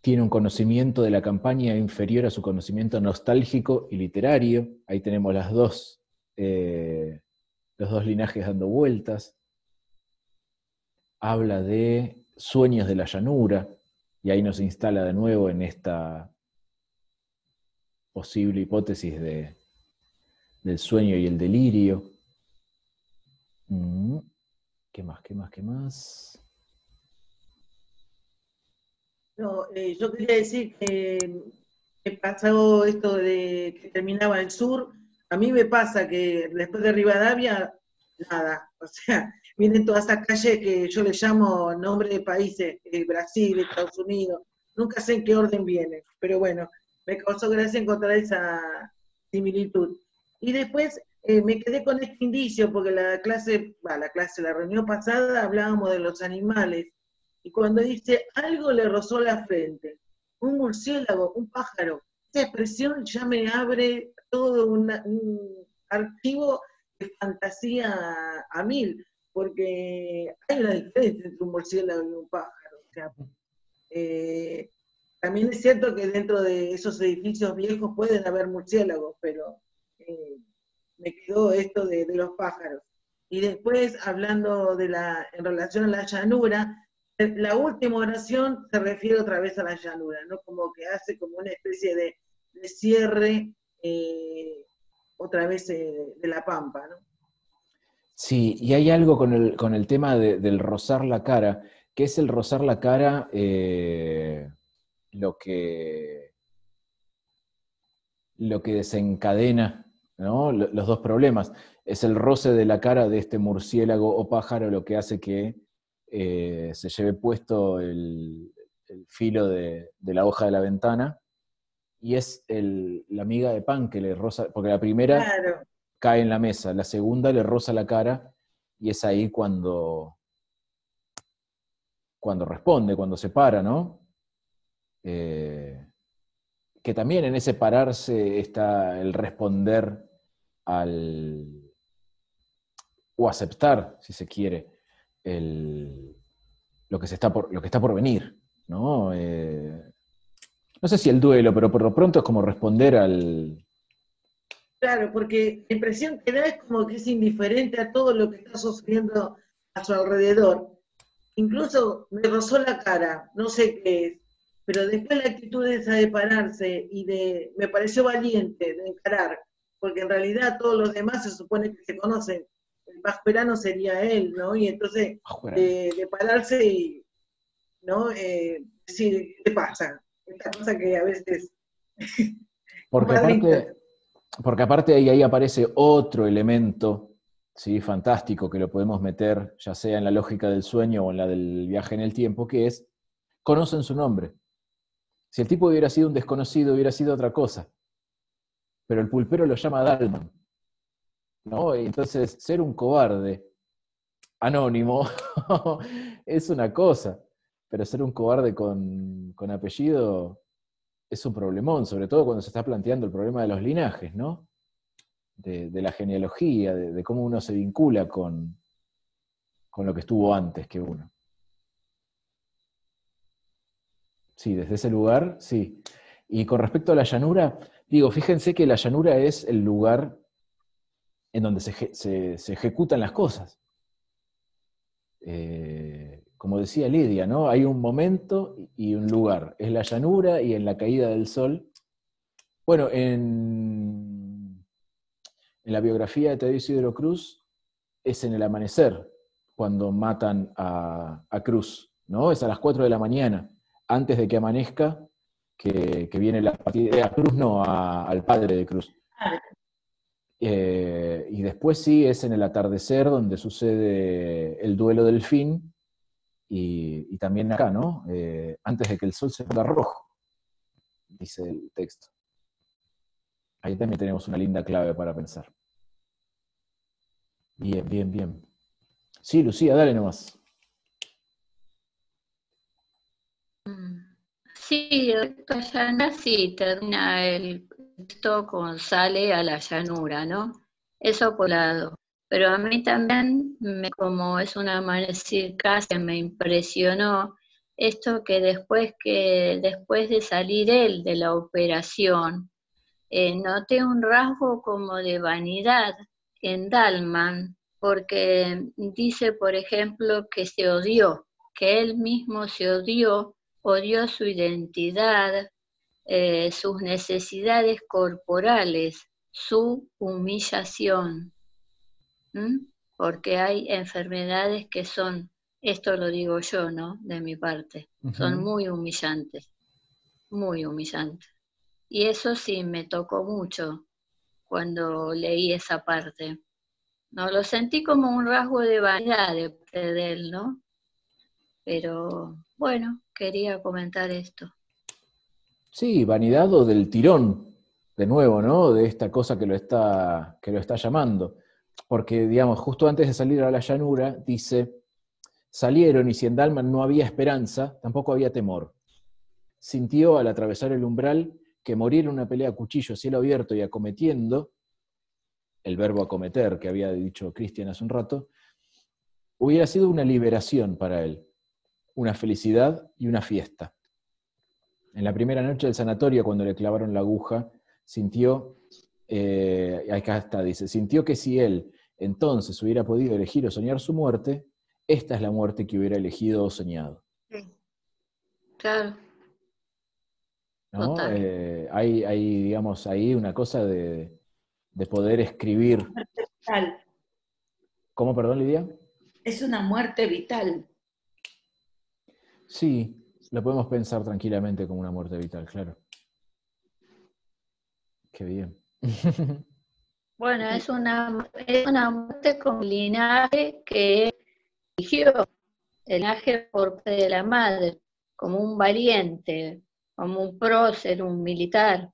Tiene un conocimiento de la campaña inferior a su conocimiento nostálgico y literario. Ahí tenemos los dos linajes dando vueltas. Habla de sueños de la llanura, y ahí nos instala de nuevo en esta posible hipótesis del sueño y el delirio. ¿Qué más, qué más, qué más? No, yo quería decir que pasó esto de que terminaba el sur. A mí me pasa que después de Rivadavia, nada. O sea, vienen todas esas calles que yo les llamo nombre de países, Brasil, Estados Unidos. Nunca sé en qué orden vienen, pero bueno, me causó gracia encontrar esa similitud. Y después me quedé con este indicio, porque la reunión pasada hablábamos de los animales. Y cuando dice, algo le rozó la frente, un murciélago, un pájaro, esa expresión ya me abre todo un archivo de fantasía a mil, porque hay una diferencia entre un murciélago y un pájaro. O sea, también es cierto que dentro de esos edificios viejos pueden haber murciélagos, pero me quedó esto de los pájaros. Y después, hablando en relación a la llanura, la última oración se refiere otra vez a la llanura, ¿no? Como que hace como una especie de cierre otra vez de la pampa, ¿no? Sí, y hay algo con el tema del rozar la cara, que es el rozar la cara lo que desencadena, ¿no? Los dos problemas. Es el roce de la cara de este murciélago o pájaro lo que hace que se lleve puesto el filo de la hoja de la ventana, y es la miga de pan que le roza, porque la primera Claro. cae en la mesa, la segunda le roza la cara, y es ahí cuando responde, cuando se para, ¿no? Que también en ese pararse está el responder o aceptar, si se quiere, lo que está por venir, ¿no? No sé si el duelo, pero por lo pronto es como responder al... Claro, porque la impresión que da es como que es indiferente a todo lo que está sucediendo a su alrededor. Incluso me rozó la cara, no sé qué es, pero después la actitud esa de pararse me pareció valiente de encarar, porque en realidad todos los demás se supone que se conocen. El Mascherano sería él, ¿no? Y entonces de pararse y, ¿no? Decir, ¿qué pasa? Esta cosa que a veces... Porque aparte ahí aparece otro elemento, ¿sí? Fantástico, que lo podemos meter ya sea en la lógica del sueño o en la del viaje en el tiempo, que es, conocen su nombre. Si el tipo hubiera sido un desconocido, hubiera sido otra cosa. Pero el pulpero lo llama Dalman, ¿no? Y entonces, ser un cobarde anónimo es una cosa, pero ser un cobarde con apellido es un problemón, sobre todo cuando se está planteando el problema de los linajes, ¿no? De la genealogía, de cómo uno se vincula con lo que estuvo antes que uno. Sí, desde ese lugar, sí. Y con respecto a la llanura, digo, fíjense que la llanura es el lugar en donde se ejecutan las cosas. Como decía Lidia, ¿no? Hay un momento y un lugar. Es la llanura y en la caída del sol. Bueno, en la biografía de Tadeo Isidro Cruz es en el amanecer, cuando matan a Cruz, ¿no? Es a las 4 de la mañana, antes de que amanezca, que viene la partida, a Cruz no, al padre de Cruz. Y después sí, es en el atardecer donde sucede el duelo del fin, y también acá, ¿no? Antes de que el sol se ponga rojo, dice el texto. Ahí también tenemos una linda clave para pensar. Bien, bien, bien. Sí, Lucía, dale nomás. Sí, recto a llanura, sí, termina el texto con sale a la llanura, ¿no? Eso por un lado. Pero a mí también, como es un amanecer casi, me impresionó esto que después de salir él de la operación, noté un rasgo como de vanidad en Dalman, porque dice, por ejemplo, que se odió, que él mismo se odió su identidad, sus necesidades corporales, su humillación. Porque hay enfermedades que son, esto lo digo yo, ¿no? De mi parte, son muy humillantes, muy humillantes. Y eso sí me tocó mucho cuando leí esa parte. No lo sentí como un rasgo de vanidad de él, ¿no? Pero bueno, quería comentar esto. Sí, vanidad o del tirón, de nuevo, ¿no? De esta cosa que lo está llamando. Porque, digamos, justo antes de salir a la llanura, dice, salieron y si en Dalman no había esperanza, tampoco había temor. Sintió al atravesar el umbral que morir en una pelea a cuchillo a cielo abierto y acometiendo, el verbo acometer que había dicho Cristian hace un rato, hubiera sido una liberación para él, una felicidad y una fiesta. En la primera noche del sanatorio, cuando le clavaron la aguja, sintió, acá está, dice, sintió que si él entonces hubiera podido elegir o soñar su muerte, esta es la muerte que hubiera elegido o soñado. Claro. ¿No? Hay, digamos, ahí una cosa de poder escribir. Vital. ¿Cómo, perdón, Lidia? Es una muerte vital. Sí, lo podemos pensar tranquilamente como una muerte vital, claro. Qué bien. Bueno, es una muerte con linaje que eligió, el linaje por parte de la madre, como un valiente, como un prócer, un militar.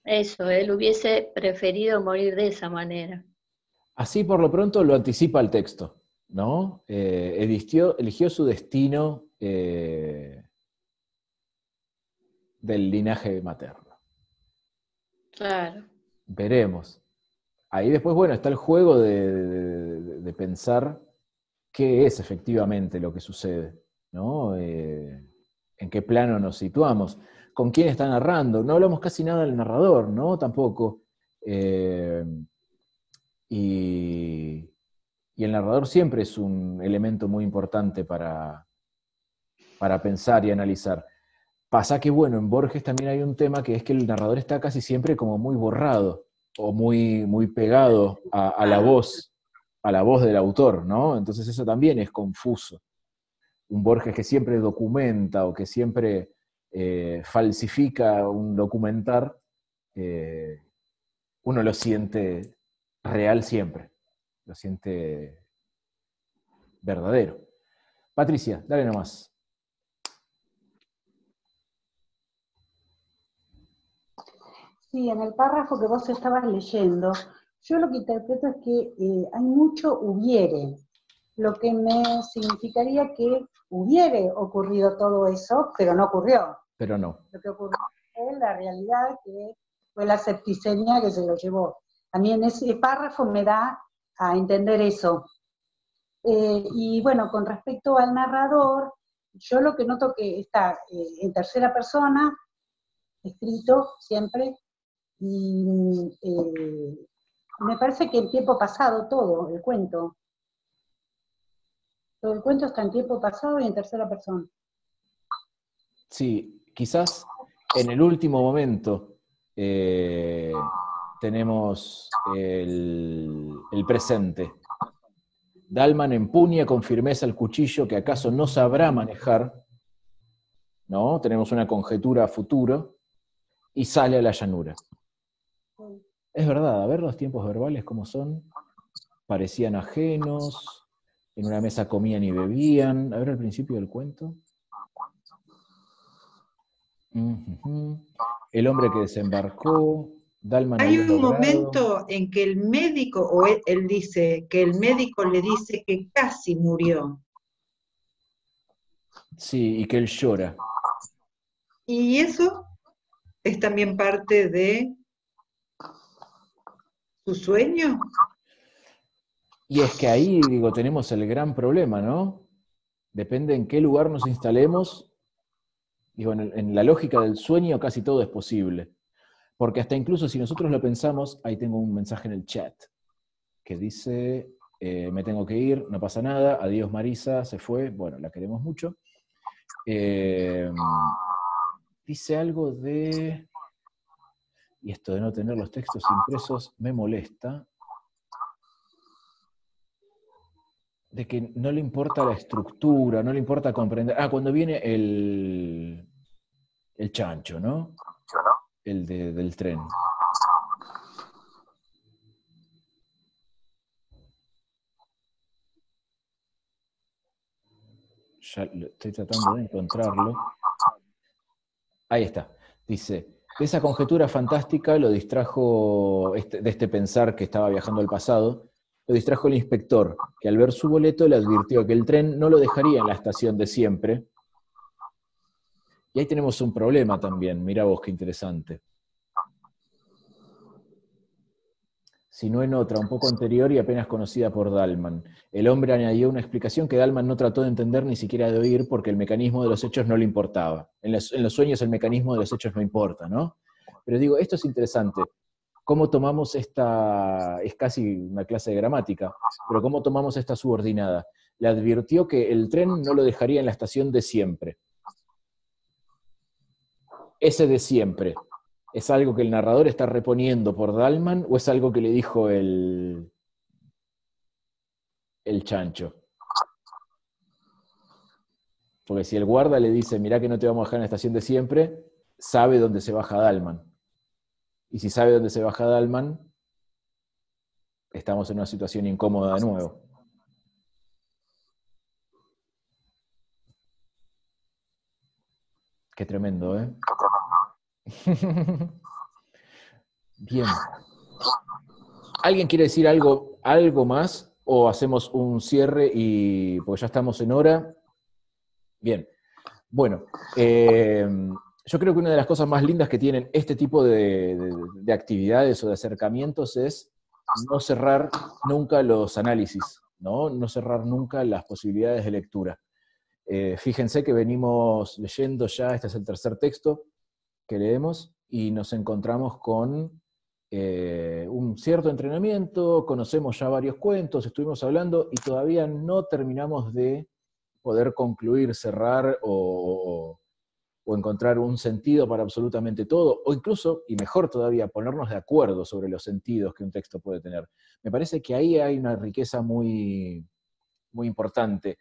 Eso, él hubiese preferido morir de esa manera. Así por lo pronto lo anticipa el texto, ¿no? Eligió su destino del linaje materno. Claro. Veremos. Ahí después, bueno, está el juego de pensar qué es efectivamente lo que sucede, ¿no? En qué plano nos situamos, con quién está narrando. No hablamos casi nada del narrador, ¿no? Tampoco. Y el narrador siempre es un elemento muy importante para pensar y analizar. Pasa que, bueno, en Borges también hay un tema que es que el narrador está casi siempre como muy borrado, o muy, muy pegado a la voz del autor, ¿no? Entonces eso también es confuso. Un Borges que siempre documenta o que siempre falsifica un documentar, uno lo siente real siempre, lo siente verdadero. Patricia, dale nomás. Sí, en el párrafo que vos estabas leyendo, yo lo que interpreto es que hay mucho hubiere, lo que me significaría que hubiere ocurrido todo eso, pero no ocurrió. Pero no. Lo que ocurrió es la realidad, que fue la septicemia que se lo llevó. A mí en ese párrafo me da a entender eso. Y bueno, con respecto al narrador, yo lo que noto que está en tercera persona, escrito siempre, y me parece que en tiempo pasado todo, el cuento. Todo el cuento está en tiempo pasado y en tercera persona. Sí, quizás en el último momento tenemos el presente. Dalman empuña con firmeza el cuchillo que acaso no sabrá manejar, ¿no? Tenemos una conjetura a futuro, y sale a la llanura. Es verdad, a ver los tiempos verbales cómo son. Parecían ajenos, en una mesa comían y bebían. A ver el principio del cuento. El hombre que desembarcó, Dalman. Hay un momento en que el médico, o él dice, que el médico le dice que casi murió. Sí, y que él llora. Y eso es también parte de su sueño. Y es que ahí, digo, tenemos el gran problema, ¿no? Depende en qué lugar nos instalemos. Digo, en la lógica del sueño casi todo es posible. Porque hasta incluso si nosotros lo pensamos, ahí tengo un mensaje en el chat que dice, me tengo que ir, no pasa nada, adiós Marisa, se fue, bueno, la queremos mucho. Dice algo de, y esto de no tener los textos impresos me molesta, de que no le importa la estructura, no le importa comprender. Ah, cuando viene el chancho, ¿no? El del tren. Ya estoy tratando de encontrarlo. Ahí está. Dice, de esa conjetura fantástica lo distrajo, de este pensar que estaba viajando al pasado, lo distrajo el inspector, que al ver su boleto le advirtió que el tren no lo dejaría en la estación de siempre. Y ahí tenemos un problema también, mirá vos qué interesante. Sino en otra, un poco anterior y apenas conocida por Dalman. El hombre añadió una explicación que Dalman no trató de entender ni siquiera de oír porque el mecanismo de los hechos no le importaba. En los sueños el mecanismo de los hechos no importa, ¿no? Pero digo, esto es interesante. ¿Cómo tomamos esta, es casi una clase de gramática, pero cómo tomamos esta subordinada? Le advirtió que el tren no lo dejaría en la estación de siempre. Ese de siempre, ¿es algo que el narrador está reponiendo por Dalman o es algo que le dijo el chancho? Porque si el guarda le dice, mirá que no te vamos a dejar en la estación de siempre, sabe dónde se baja Dalman. Y si sabe dónde se baja Dalman, estamos en una situación incómoda de nuevo. Qué tremendo, ¿eh? Bien. ¿Alguien quiere decir algo más? ¿O hacemos un cierre y porque ya estamos en hora? Bien. Bueno, yo creo que una de las cosas más lindas que tienen este tipo de actividades o de acercamientos es no cerrar nunca los análisis, ¿no? No cerrar nunca las posibilidades de lectura. Fíjense que venimos leyendo ya, este es el tercer texto que leemos, y nos encontramos con un cierto entrenamiento, conocemos ya varios cuentos, estuvimos hablando, y todavía no terminamos de poder concluir, cerrar o encontrar un sentido para absolutamente todo, o incluso, y mejor todavía, ponernos de acuerdo sobre los sentidos que un texto puede tener. Me parece que ahí hay una riqueza muy, muy importante.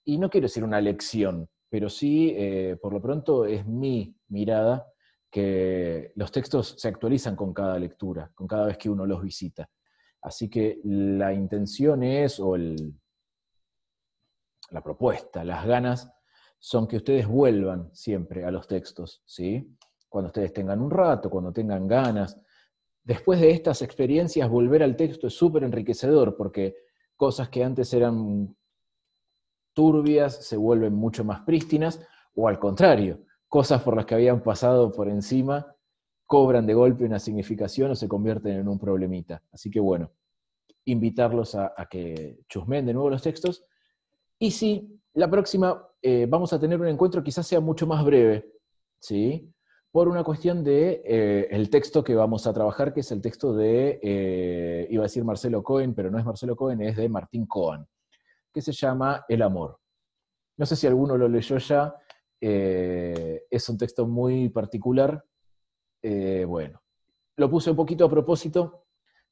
Y no quiero decir una lección, pero sí, por lo pronto, es mi mirada que los textos se actualizan con cada lectura, con cada vez que uno los visita. Así que la intención es, o la propuesta, las ganas, son que ustedes vuelvan siempre a los textos, ¿sí? Cuando ustedes tengan un rato, cuando tengan ganas. Después de estas experiencias, volver al texto es súper enriquecedor, porque cosas que antes eran turbias se vuelven mucho más prístinas, o al contrario, cosas por las que habían pasado por encima cobran de golpe una significación o se convierten en un problemita. Así que bueno, invitarlos a que chusmeen de nuevo los textos. Y sí, la próxima vamos a tener un encuentro quizás sea mucho más breve, ¿sí? Por una cuestión de el texto que vamos a trabajar, que es el texto de, iba a decir Marcelo Cohen, pero no es Marcelo Cohen, es de Martín Cohen, que se llama El amor. No sé si alguno lo leyó ya, es un texto muy particular. Bueno, lo puse un poquito a propósito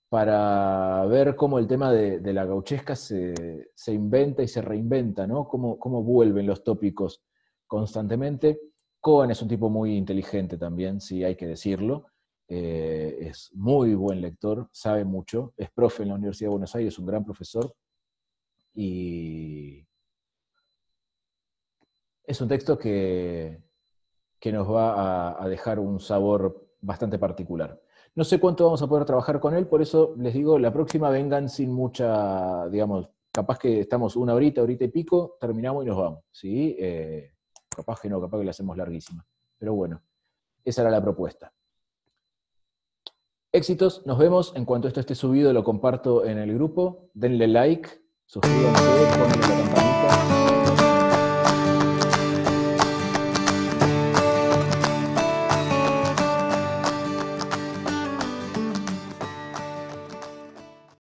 para ver cómo el tema de la gauchesca se inventa y se reinventa, ¿no? Cómo vuelven los tópicos constantemente. Cohen es un tipo muy inteligente también, sí, hay que decirlo. Es muy buen lector, sabe mucho, es profe en la Universidad de Buenos Aires, un gran profesor. Y es un texto que nos va a dejar un sabor bastante particular. No sé cuánto vamos a poder trabajar con él, por eso les digo, la próxima vengan sin mucha, digamos, capaz que estamos una horita y pico, terminamos y nos vamos, ¿sí? Capaz que no, capaz que la hacemos larguísima. Pero bueno, esa era la propuesta. Éxitos, nos vemos. En cuanto esto esté subido, lo comparto en el grupo. Denle like, suscríbanse, pongan la campanita.